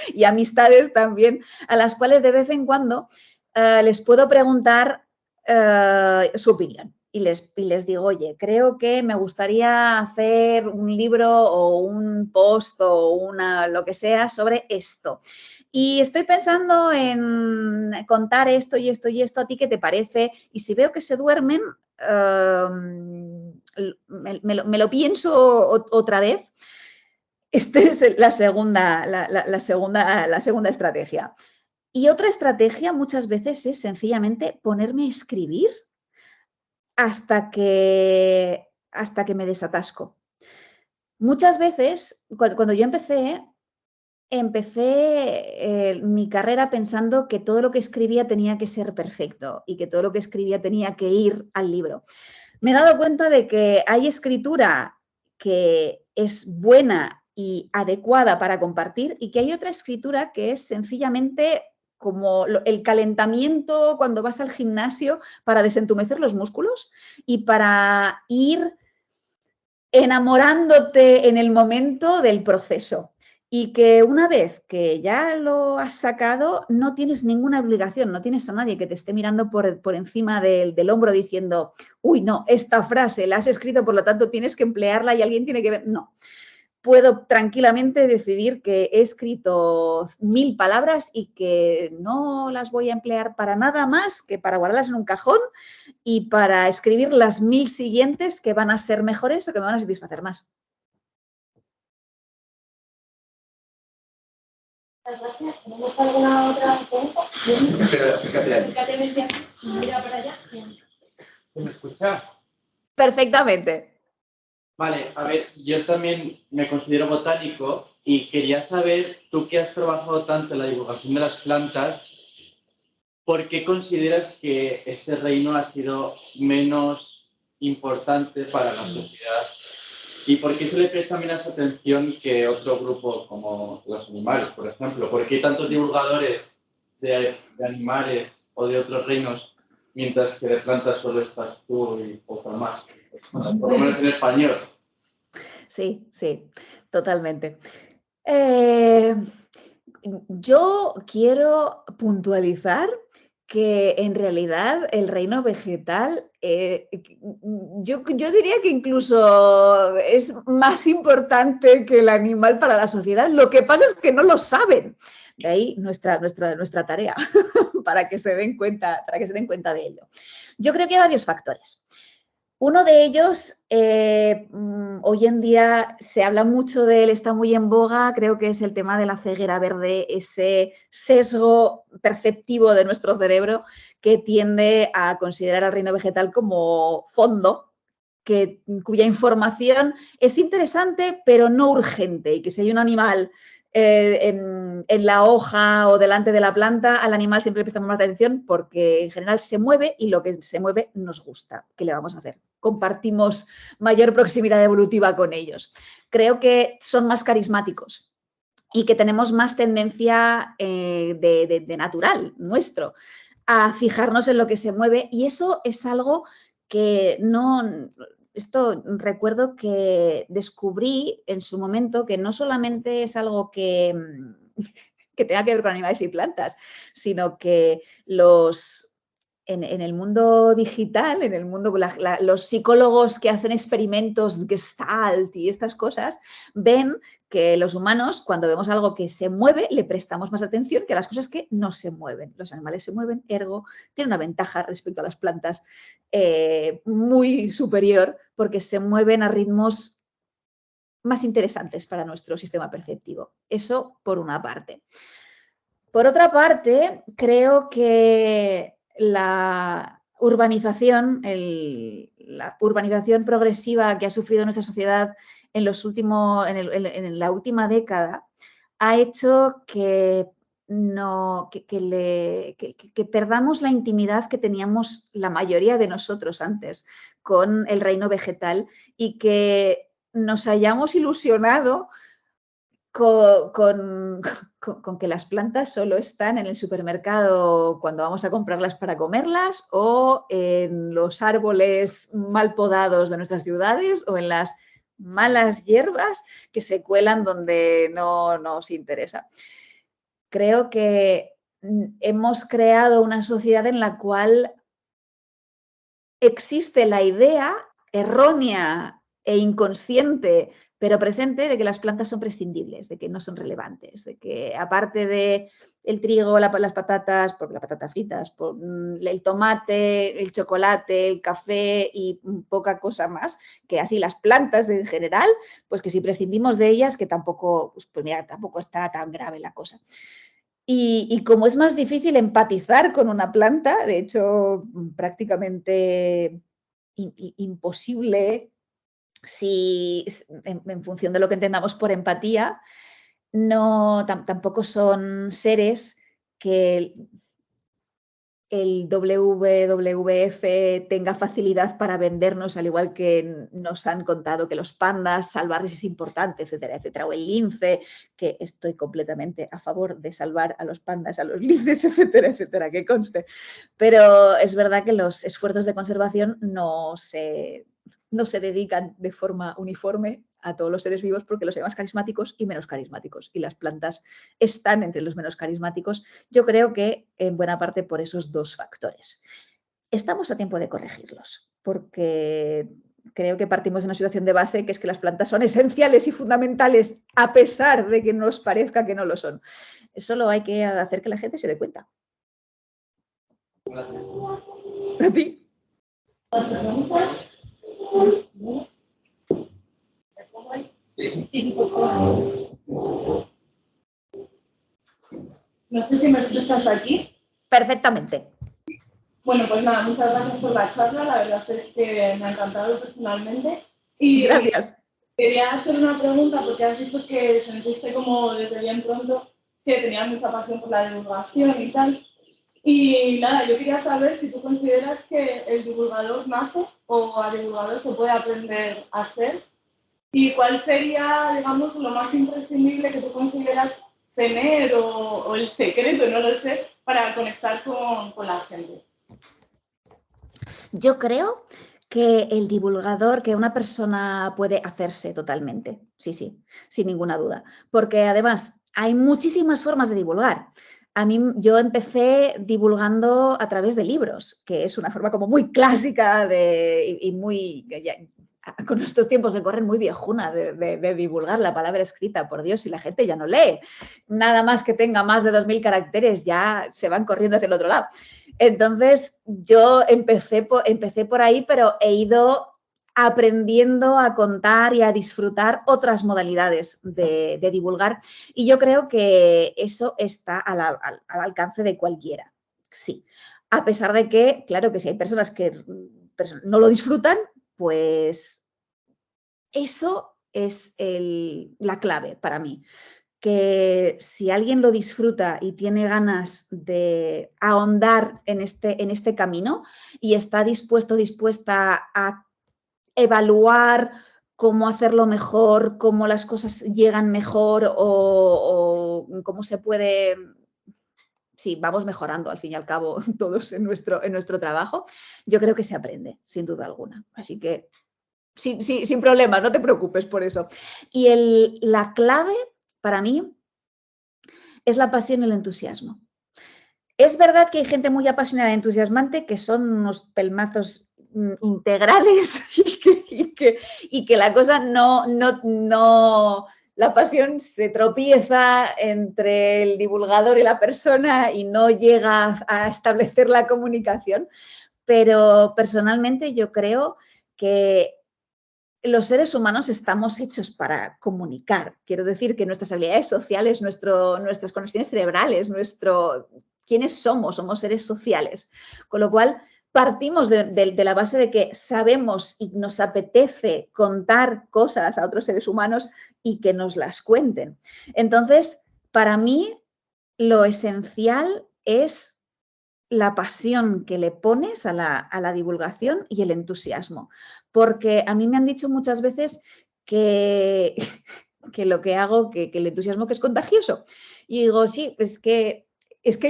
y amistades también, a las cuales de vez en cuando les puedo preguntar su opinión. Y les digo, oye, creo que me gustaría hacer un libro o un post o lo que sea sobre esto. y estoy pensando en contar esto y esto y esto, ¿a ti qué te parece? Y si veo que se duermen, me lo pienso otra vez. Esta es la segunda estrategia. Y otra estrategia muchas veces es sencillamente ponerme a escribir hasta que me desatasco. Muchas veces, cuando yo empecé mi carrera pensando que todo lo que escribía tenía que ser perfecto y que todo lo que escribía tenía que ir al libro. Me he dado cuenta de que hay escritura que es buena y adecuada para compartir y que hay otra escritura que es sencillamente como el calentamiento cuando vas al gimnasio para desentumecer los músculos y para ir enamorándote en el momento del proceso. Y que una vez que ya lo has sacado, no tienes ninguna obligación, no tienes a nadie que te esté mirando por encima del hombro diciendo, uy, no, esta frase la has escrito, por lo tanto tienes que emplearla y alguien tiene que ver. No, puedo tranquilamente decidir que he escrito 1000 palabras y que no las voy a emplear para nada más que para guardarlas en un cajón y para escribir las 1000 siguientes que van a ser mejores o que me van a satisfacer más. Gracias. ¿Tenemos alguna otra pregunta? Fíjate. Mira para allá. ¿Se me escucha? Perfectamente. Vale, a ver, yo también me considero botánico y quería saber, tú que has trabajado tanto en la divulgación de las plantas, ¿por qué consideras que este reino ha sido menos importante para la sociedad? ¿Y por qué se le presta menos atención que otro grupo como los animales, por ejemplo? ¿Por qué hay tantos divulgadores de animales o de otros reinos, mientras que de plantas solo estás tú y poco más? Por lo menos en español. Sí, sí, totalmente. Yo quiero puntualizar que en realidad el reino vegetal, yo diría que incluso es más importante que el animal para la sociedad. Lo que pasa es que no lo saben. De ahí nuestra tarea para que se den cuenta de ello. Yo creo que hay varios factores. Uno de ellos, hoy en día se habla mucho de él, está muy en boga, creo que es el tema de la ceguera verde, ese sesgo perceptivo de nuestro cerebro que tiende a considerar al reino vegetal como fondo, cuya información es interesante pero no urgente, y que si hay un animal en la hoja o delante de la planta, al animal siempre le prestamos más atención porque en general se mueve y lo que se mueve nos gusta. ¿Qué le vamos a hacer? Compartimos mayor proximidad evolutiva con ellos. Creo que son más carismáticos y que tenemos más tendencia de natural nuestro a fijarnos en lo que se mueve, y eso es algo que no... Esto recuerdo que descubrí en su momento que no solamente es algo que tenga que ver con animales y plantas, sino que en el mundo digital, en el mundo, los psicólogos que hacen experimentos Gestalt y estas cosas, ven que los humanos, cuando vemos algo que se mueve, le prestamos más atención que a las cosas que no se mueven. Los animales se mueven, ergo, tienen una ventaja respecto a las plantas muy superior porque se mueven a ritmos más interesantes para nuestro sistema perceptivo. Eso por una parte. Por otra parte, creo que la urbanización progresiva que ha sufrido nuestra sociedad en la última década ha hecho que perdamos la intimidad que teníamos la mayoría de nosotros antes con el reino vegetal y que nos hayamos ilusionado con que las plantas solo están en el supermercado cuando vamos a comprarlas para comerlas, o en los árboles mal podados de nuestras ciudades, o en las malas hierbas que se cuelan donde no nos interesa. Creo que hemos creado una sociedad en la cual existe la idea errónea e inconsciente pero presente de que las plantas son prescindibles, de que no son relevantes, de que aparte de el trigo, las patatas, porque las patatas fritas, el tomate, el chocolate, el café y poca cosa más, que así las plantas en general, pues que si prescindimos de ellas, que tampoco, pues mira, tampoco está tan grave la cosa. Y como es más difícil empatizar con una planta, de hecho, prácticamente imposible, si en función de lo que entendamos por empatía, tampoco son seres que el WWF tenga facilidad para vendernos, al igual que nos han contado que los pandas, salvarles es importante, etcétera, etcétera, o el lince, que estoy completamente a favor de salvar a los pandas, a los linces, etcétera, etcétera, que conste. Pero es verdad que los esfuerzos de conservación no se dedican de forma uniforme a todos los seres vivos porque los hay más carismáticos y menos carismáticos. Y las plantas están entre los menos carismáticos, yo creo que en buena parte por esos dos factores. Estamos a tiempo de corregirlos porque creo que partimos de una situación de base que es que las plantas son esenciales y fundamentales a pesar de que nos parezca que no lo son. Solo hay que hacer que la gente se dé cuenta. Gracias. ¿A ti? Sí, por favor. No sé si me escuchas aquí. Perfectamente. Bueno, pues nada, muchas gracias por la charla. La verdad es que me ha encantado personalmente. Y gracias. Quería hacer una pregunta porque has dicho que sentiste como desde bien pronto que tenías mucha pasión por la divulgación y tal. Y nada, yo quería saber si tú consideras que el divulgador nace o a divulgador se puede aprender a ser. ¿Y cuál sería, digamos, lo más imprescindible que tú consideras tener o el secreto, no lo sé, para conectar con la gente? Yo creo que el divulgador, que una persona puede hacerse totalmente, sí, sin ninguna duda, porque además hay muchísimas formas de divulgar. Yo empecé divulgando a través de libros, que es una forma como muy clásica y muy, con estos tiempos que corren, muy viejuna de divulgar la palabra escrita, por Dios, si la gente ya no lee. Nada más que tenga más de 2000 caracteres ya se van corriendo hacia el otro lado. Entonces, yo empecé por ahí, pero he ido aprendiendo a contar y a disfrutar otras modalidades de divulgar. Y yo creo que eso está al alcance de cualquiera, sí. A pesar de que, claro, que si hay personas que no lo disfrutan, pues eso es la clave para mí. Que si alguien lo disfruta y tiene ganas de ahondar en este camino y está dispuesta a evaluar cómo hacerlo mejor, cómo las cosas llegan mejor o cómo se puede... Sí, vamos mejorando al fin y al cabo todos en nuestro trabajo. Yo creo que se aprende, sin duda alguna. Así que sin problemas, no te preocupes por eso. Y la clave para mí es la pasión y el entusiasmo. Es verdad que hay gente muy apasionada y entusiasmante que son unos pelmazos integrales y que la cosa la pasión se tropieza entre el divulgador y la persona y no llega a establecer la comunicación, pero personalmente yo creo que los seres humanos estamos hechos para comunicar. Quiero decir que nuestras habilidades sociales, nuestras conexiones cerebrales, quiénes somos seres sociales. Con lo cual, partimos de la base de que sabemos y nos apetece contar cosas a otros seres humanos y que nos las cuenten. Entonces, para mí, lo esencial es la pasión que le pones a la divulgación y el entusiasmo. Porque a mí me han dicho muchas veces que lo que hago, que el entusiasmo que es contagioso. Y digo, sí, es que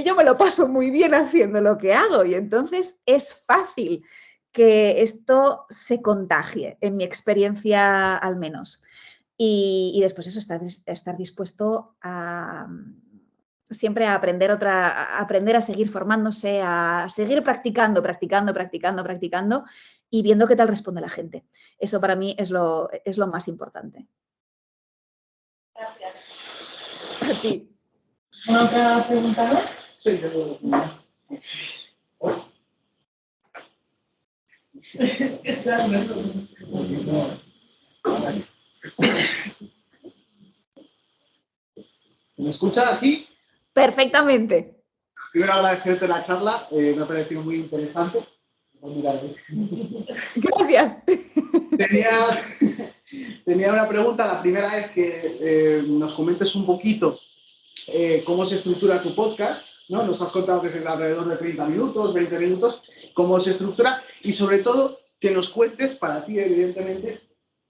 yo me lo paso muy bien haciendo lo que hago y entonces es fácil que esto se contagie, en mi experiencia al menos. Y después eso, estar dispuesto a siempre a aprender a seguir formándose, a seguir practicando y viendo qué tal responde la gente. Eso para mí es lo más importante. A ti. ¿Una otra pregunta más? Sí, yo Está mejor. ¿Me escucha aquí? Perfectamente. Primero agradecerte la charla, me ha parecido muy interesante. Gracias. Tenía una pregunta, la primera es que nos comentes un poquito cómo se estructura tu podcast, ¿no? Nos has contado que es alrededor de 30 minutos, 20 minutos, cómo se estructura y sobre todo que nos cuentes para ti, evidentemente,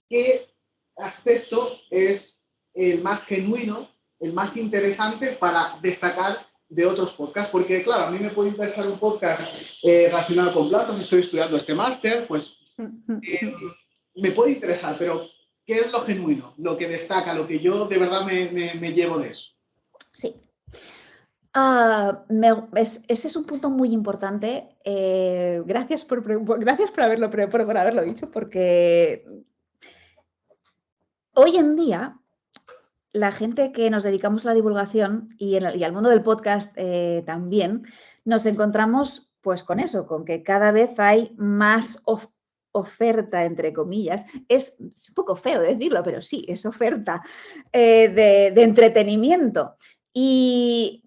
qué aspecto es el más genuino, el más interesante para destacar de otros podcasts, porque claro, a mí me puede interesar un podcast relacionado con plantas, estoy estudiando este máster, pues me puede interesar, pero ¿qué es lo genuino, lo que destaca, lo que yo de verdad me llevo de eso? Sí. Ese es un punto muy importante. Gracias por haberlo dicho, porque hoy en día la gente que nos dedicamos a la divulgación y al mundo del podcast también, nos encontramos pues con eso, con que cada vez hay más oferta, entre comillas. Es un poco feo decirlo, pero sí, es oferta de entretenimiento. Y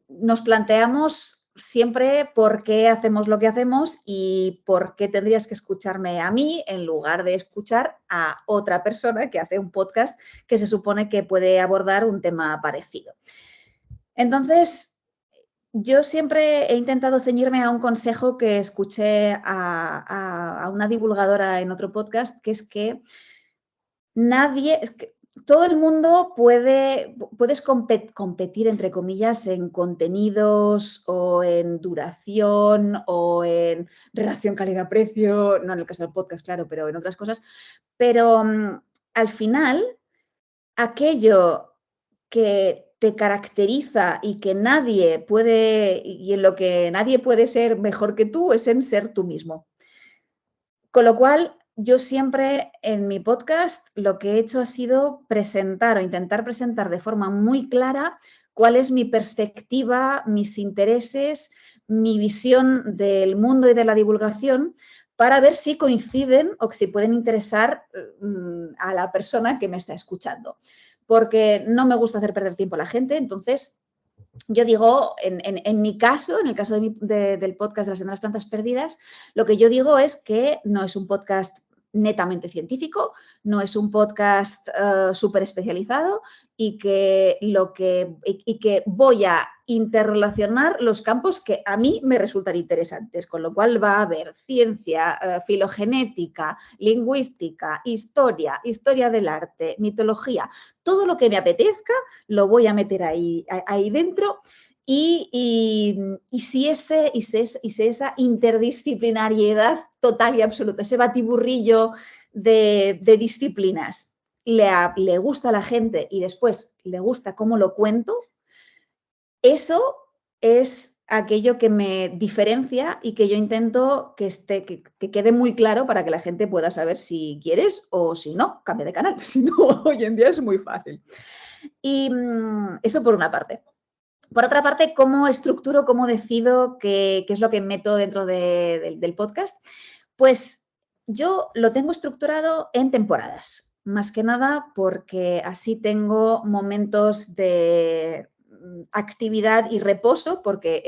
nos planteamos siempre por qué hacemos lo que hacemos y por qué tendrías que escucharme a mí en lugar de escuchar a otra persona que hace un podcast que se supone que puede abordar un tema parecido. Entonces, yo siempre he intentado ceñirme a un consejo que escuché a una divulgadora en otro podcast, que es que todo el mundo puedes competir, entre comillas, en contenidos o en duración o en relación calidad-precio, no en el caso del podcast, claro, pero en otras cosas. Pero al final, aquello que te caracteriza y que nadie puede, y en lo que nadie puede ser mejor que tú, es en ser tú mismo. Con lo cual, yo siempre en mi podcast lo que he hecho ha sido presentar o intentar presentar de forma muy clara cuál es mi perspectiva, mis intereses, mi visión del mundo y de la divulgación para ver si coinciden o si pueden interesar a la persona que me está escuchando. Porque no me gusta hacer perder tiempo a la gente, entonces yo digo, en mi caso, en el caso del podcast de las Senda de las Plantas Perdidas, lo que yo digo es que no es un podcast netamente científico, no es un podcast súper especializado y que voy a interrelacionar los campos que a mí me resultan interesantes, con lo cual va a haber ciencia, filogenética, lingüística, historia del arte, mitología, todo lo que me apetezca lo voy a meter ahí dentro. Y si esa interdisciplinariedad total y absoluta, ese batiburrillo de disciplinas le gusta a la gente y después le gusta cómo lo cuento, eso es aquello que me diferencia y que yo intento que quede muy claro para que la gente pueda saber si quieres o si no, cambia de canal. Si no, hoy en día es muy fácil. Y eso por una parte. Por otra parte, ¿cómo estructuro, cómo decido qué es lo que meto dentro del podcast? Pues yo lo tengo estructurado en temporadas, más que nada porque así tengo momentos de actividad y reposo, porque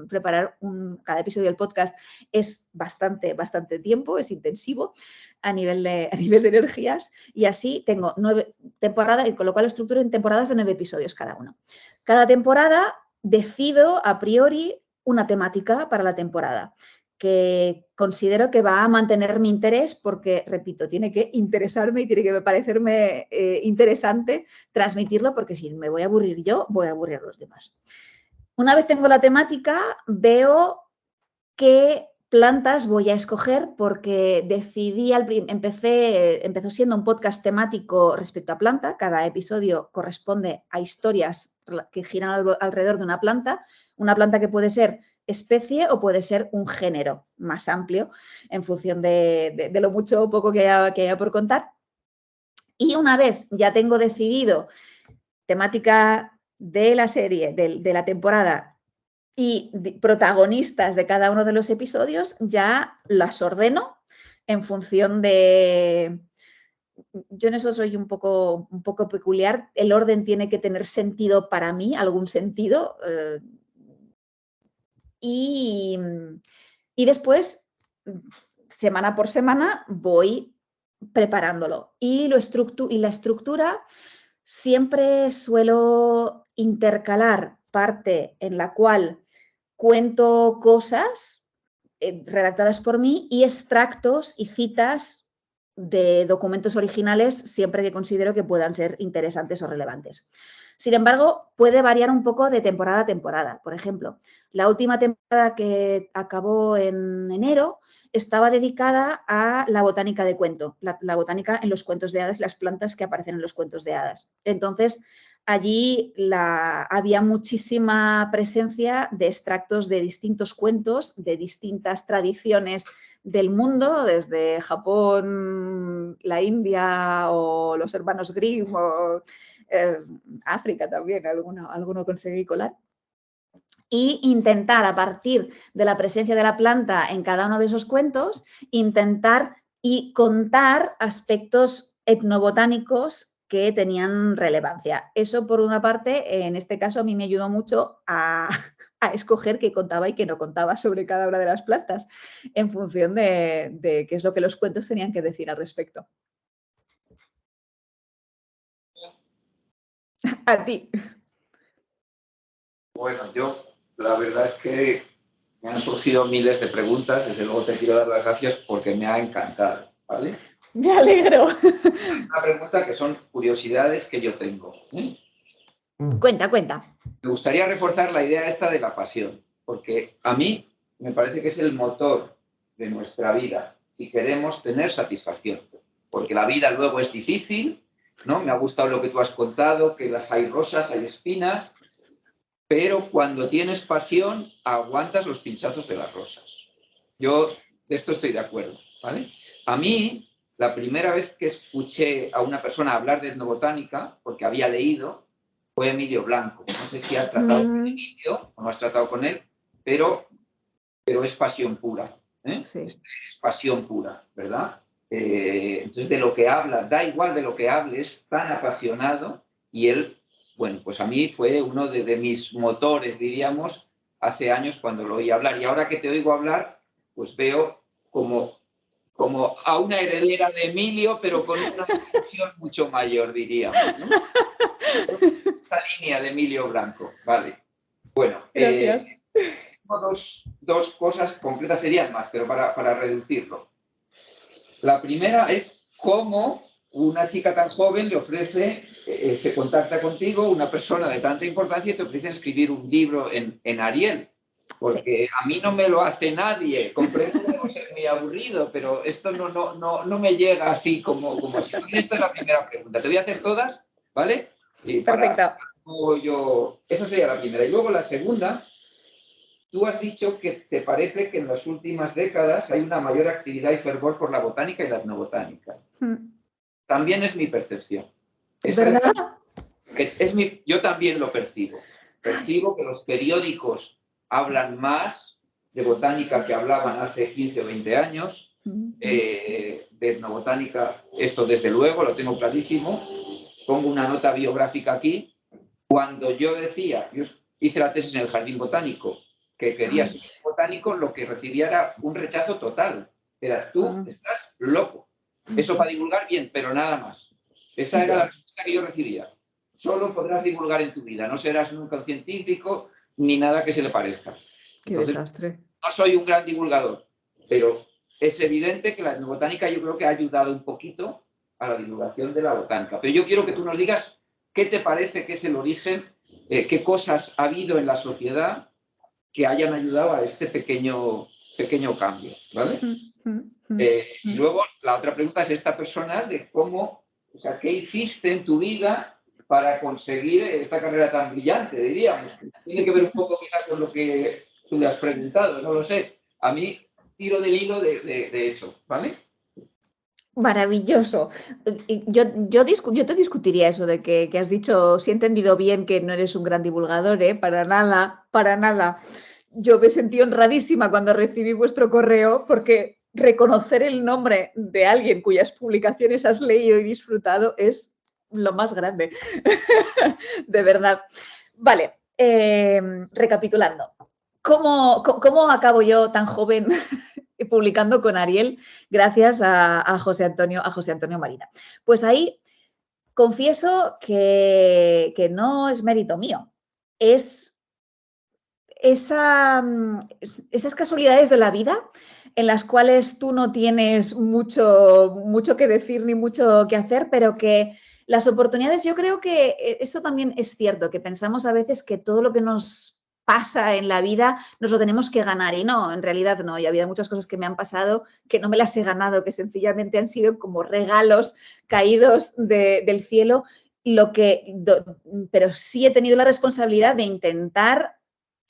preparar cada episodio del podcast es bastante tiempo, es intensivo a nivel de energías, y así tengo 9 temporadas, y con lo cual lo estructuro en temporadas de 9 episodios cada uno. Cada temporada decido a priori una temática para la temporada que considero que va a mantener mi interés porque, repito, tiene que interesarme y tiene que parecerme interesante transmitirlo, porque si me voy a aburrir yo, voy a aburrir a los demás. Una vez tengo la temática, veo qué plantas voy a escoger, porque empezó siendo un podcast temático respecto a planta. Cada episodio corresponde a historias que giran alrededor de una planta que puede ser especie o puede ser un género más amplio en función de lo mucho o poco que haya por contar. Y una vez ya tengo decidido temática de la serie, de la temporada y protagonistas de cada uno de los episodios, ya las ordeno en función de... Yo en eso soy un poco peculiar. El orden tiene que tener sentido para mí, algún sentido. Y después, semana por semana, voy preparándolo. Y la estructura, siempre suelo intercalar parte en la cual cuento cosas redactadas por mí y extractos y citas de documentos originales siempre que considero que puedan ser interesantes o relevantes. Sin embargo, puede variar un poco de temporada a temporada. Por ejemplo, la última temporada que acabó en enero estaba dedicada a la botánica de cuento, la botánica en los cuentos de hadas, las plantas que aparecen en los cuentos de hadas. Entonces, allí había muchísima presencia de extractos de distintos cuentos, de distintas tradiciones del mundo, desde Japón, la India o los hermanos Grimm o África también, alguno conseguí colar. Y intentar, a partir de la presencia de la planta en cada uno de esos cuentos, intentar y contar aspectos etnobotánicos que tenían relevancia. Eso, por una parte, en este caso a mí me ayudó mucho a escoger qué contaba y qué no contaba sobre cada una de las plantas, en función de qué es lo que los cuentos tenían que decir al respecto. A ti. Bueno, yo la verdad es que me han surgido miles de preguntas. Desde luego te quiero dar las gracias porque me ha encantado, ¿vale? Me alegro. Una pregunta que son curiosidades que yo tengo. Cuenta. Me gustaría reforzar la idea esta de la pasión, porque a mí me parece que es el motor de nuestra vida si queremos tener satisfacción. Porque la vida luego es difícil, ¿no? Me ha gustado lo que tú has contado, que las hay rosas, hay espinas, pero cuando tienes pasión aguantas los pinchazos de las rosas. Yo de esto estoy de acuerdo, ¿vale? A mí, la primera vez que escuché a una persona hablar de etnobotánica, porque había leído, fue Emilio Blanco. No sé si has tratado con Emilio o no has tratado con él, pero es pasión pura. Sí. Es pasión pura, ¿verdad? Entonces, de lo que habla, da igual de lo que hable, es tan apasionado y él, bueno, pues a mí fue uno de mis motores, diríamos, hace años cuando lo oí hablar. Y ahora que te oigo hablar, pues veo como a una heredera de Emilio, pero con una posición mucho mayor, diríamos, ¿no? Esta línea de Emilio Blanco, vale. Bueno, gracias. Tengo dos cosas completas, serían más, pero para reducirlo. La primera es cómo una chica tan joven le ofrece, se contacta contigo, una persona de tanta importancia, y te ofrece escribir un libro en Ariel. Porque a mí no me lo hace nadie. Comprendo que debo ser muy aburrido, pero esto no me llega así como así. Entonces, esta es la primera pregunta. Te voy a hacer todas, ¿vale? Y perfecto. Esa sería la primera. Y luego la segunda, tú has dicho que te parece que en las últimas décadas hay una mayor actividad y fervor por la botánica y la etnobotánica. También es mi percepción. ¿Verdad? Yo también lo percibo. Percibo que los periódicos hablan más de botánica que hablaban hace 15 o 20 años. De etnobotánica, esto desde luego, lo tengo clarísimo. Pongo una nota biográfica aquí. Cuando yo hice la tesis en el Jardín Botánico, que quería ser botánico, lo que recibía era un rechazo total. Era, tú estás loco. Eso para divulgar, bien, pero nada más. Esa era la respuesta que yo recibía. Solo podrás divulgar en tu vida, no serás nunca un científico ni nada que se le parezca. Entonces, qué desastre. No soy un gran divulgador, pero es evidente que la etnobotánica yo creo que ha ayudado un poquito a la divulgación de la botánica. Pero yo quiero que tú nos digas qué te parece que es el origen, qué cosas ha habido en la sociedad que hayan ayudado a este pequeño cambio, ¿vale? Y luego la otra pregunta es esta personal de cómo, o sea, ¿qué hiciste en tu vida para conseguir esta carrera tan brillante, diríamos? Tiene que ver un poco quizás con lo que tú le has preguntado, no lo sé. A mí tiro del hilo de eso, ¿vale? Maravilloso. Yo te discutiría eso de que has dicho, si he entendido bien, que no eres un gran divulgador, ¿eh? Para nada, para nada. Yo me sentí honradísima cuando recibí vuestro correo porque reconocer el nombre de alguien cuyas publicaciones has leído y disfrutado es lo más grande, de verdad. Vale, recapitulando. ¿Cómo acabo yo tan joven publicando con Ariel gracias a José Antonio Marina? Pues ahí confieso que no es mérito mío, es esas casualidades de la vida en las cuales tú no tienes mucho que decir ni mucho que hacer, pero que las oportunidades, yo creo que eso también es cierto, que pensamos a veces que todo lo que nos pasa en la vida nos lo tenemos que ganar y no, en realidad no. Y ha habido muchas cosas que me han pasado que no me las he ganado, que sencillamente han sido como regalos caídos del cielo, pero sí he tenido la responsabilidad de intentar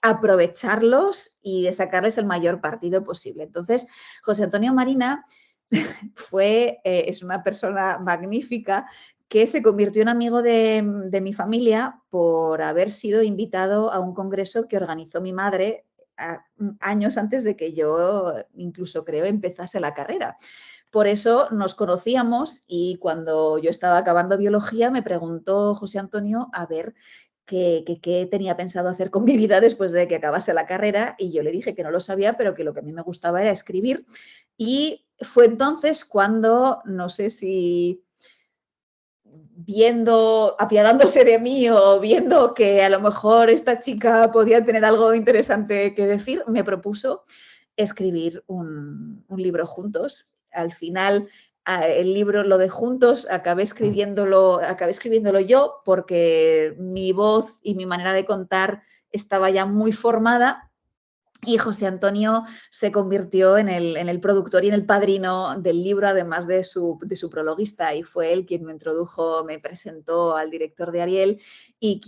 aprovecharlos y de sacarles el mayor partido posible. Entonces, José Antonio Marina es una persona magnífica que se convirtió en amigo de mi familia por haber sido invitado a un congreso que organizó mi madre años antes de que yo, incluso creo, empezase la carrera. Por eso nos conocíamos y cuando yo estaba acabando biología me preguntó José Antonio a ver qué tenía pensado hacer con mi vida después de que acabase la carrera y yo le dije que no lo sabía, pero que lo que a mí me gustaba era escribir. Y fue entonces cuando, no sé si apiadándose de mí o viendo que a lo mejor esta chica podía tener algo interesante que decir, me propuso escribir un libro juntos. Al final, el libro, lo de juntos, acabé escribiéndolo yo porque mi voz y mi manera de contar estaba ya muy formada. Y José Antonio se convirtió en el productor y en el padrino del libro, además de su prologuista, y fue él quien me introdujo, me presentó al director de Ariel y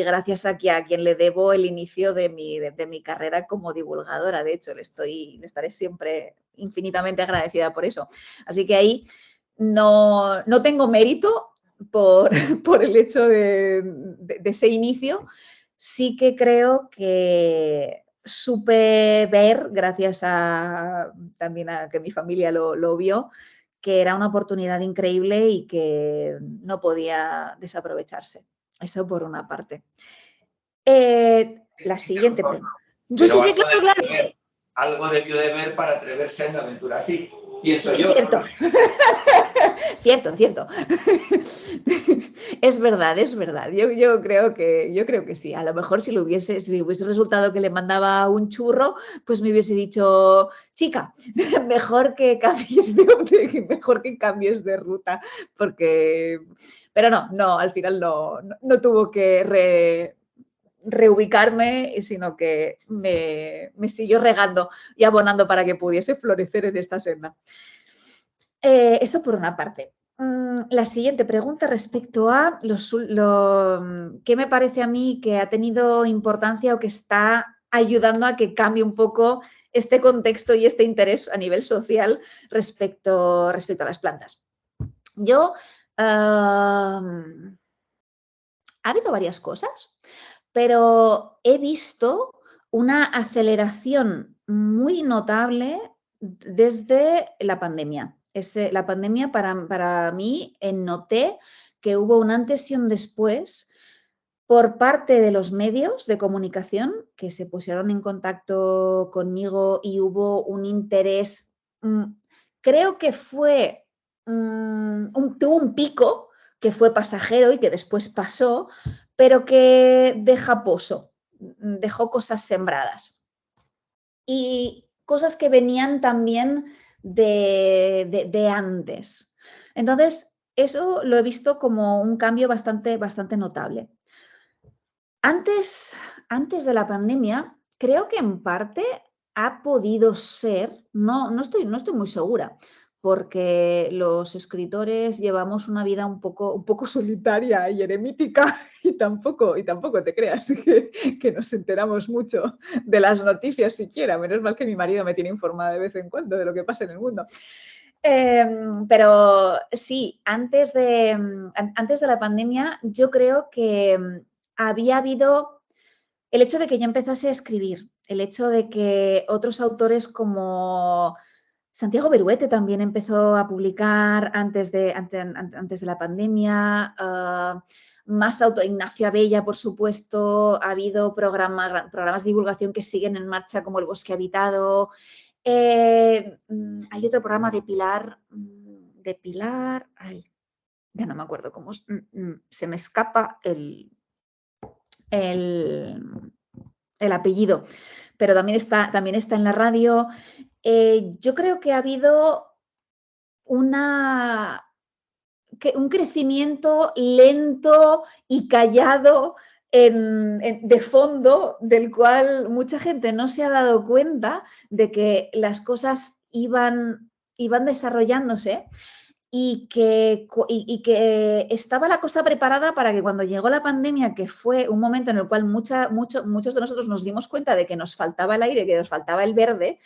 gracias a quien le debo el inicio de mi carrera como divulgadora. De hecho, le estaré siempre infinitamente agradecida por eso. Así que ahí no tengo mérito por el hecho de ese inicio. Sí que creo que supe ver, gracias también a que mi familia lo vio, que era una oportunidad increíble y que no podía desaprovecharse. Eso por una parte. La siguiente pregunta. Pero sí, claro. Algo debió de ver para atreverse a una aventura así. Pienso yo. Cierto. Cierto. Es verdad. Yo creo que sí. A lo mejor si hubiese resultado que le mandaba un churro, pues me hubiese dicho, chica, mejor que cambies de ruta, pero no, al final no tuvo que reubicarme, sino que me siguió regando y abonando para que pudiese florecer en esta senda. Eso por una parte. La siguiente pregunta respecto a qué me parece a mí que ha tenido importancia o que está ayudando a que cambie un poco este contexto y este interés a nivel social respecto a las plantas. Ha habido varias cosas, pero he visto una aceleración muy notable desde la pandemia. La pandemia para mí noté que hubo un antes y un después por parte de los medios de comunicación que se pusieron en contacto conmigo y hubo un interés, creo que tuvo un pico que fue pasajero y que después pasó, pero que deja pozo, dejó cosas sembradas. Y cosas que venían también de antes. Entonces, eso lo he visto como un cambio bastante notable. Antes de la pandemia, creo que en parte ha podido ser, no estoy muy segura, porque los escritores llevamos una vida un poco solitaria y eremítica y tampoco te creas que nos enteramos mucho de las noticias siquiera, menos mal que mi marido me tiene informada de vez en cuando de lo que pasa en el mundo. Pero sí, antes de la pandemia, yo creo que había habido el hecho de que yo empezase a escribir, el hecho de que otros autores como Santiago Beruete también empezó a publicar antes de la pandemia, Ignacio Abella, por supuesto, ha habido programas de divulgación que siguen en marcha como El Bosque Habitado. Hay otro programa de Pilar, ay, ya no me acuerdo cómo, se me escapa el apellido, pero también está en la radio. Yo creo que ha habido un crecimiento lento y callado de fondo, del cual mucha gente no se ha dado cuenta de que las cosas iban desarrollándose y que estaba la cosa preparada para que cuando llegó la pandemia, que fue un momento en el cual muchos de nosotros nos dimos cuenta de que nos faltaba el aire, que nos faltaba el verde,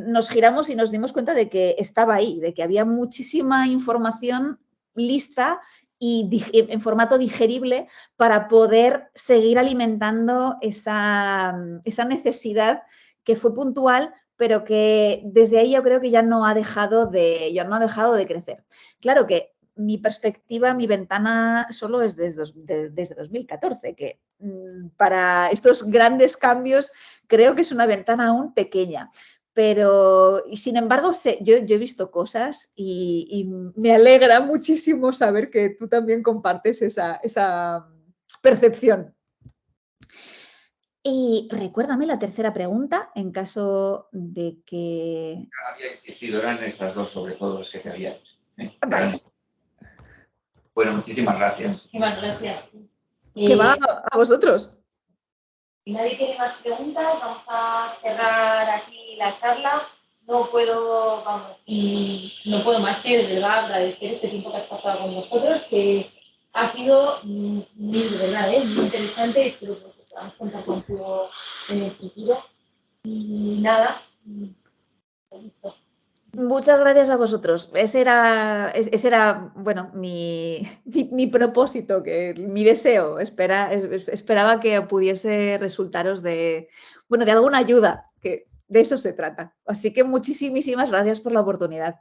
nos giramos y nos dimos cuenta de que estaba ahí, de que había muchísima información lista y en formato digerible para poder seguir alimentando esa necesidad que fue puntual, pero que desde ahí yo creo que ya no ha dejado de crecer. Claro que mi perspectiva, mi ventana solo es desde 2014, que para estos grandes cambios creo que es una ventana aún pequeña. Pero, y sin embargo, yo he visto cosas y me alegra muchísimo saber que tú también compartes esa percepción. Y recuérdame la tercera pregunta, en caso de que... Había insistido, eran estas dos sobre todo las que te había hecho. Vale. Bueno, muchísimas gracias. Muchísimas gracias. Que va a vosotros. Si nadie tiene más preguntas, vamos a cerrar aquí la charla. No puedo más que de verdad agradecer este tiempo que has pasado con nosotros, que ha sido de verdad, muy interesante. Espero que podamos contar contigo en el futuro. Y nada, Muchas gracias a vosotros. Ese era bueno, mi propósito, mi deseo. Esperaba que pudiese resultaros de alguna ayuda, que de eso se trata. Así que muchísimas gracias por la oportunidad.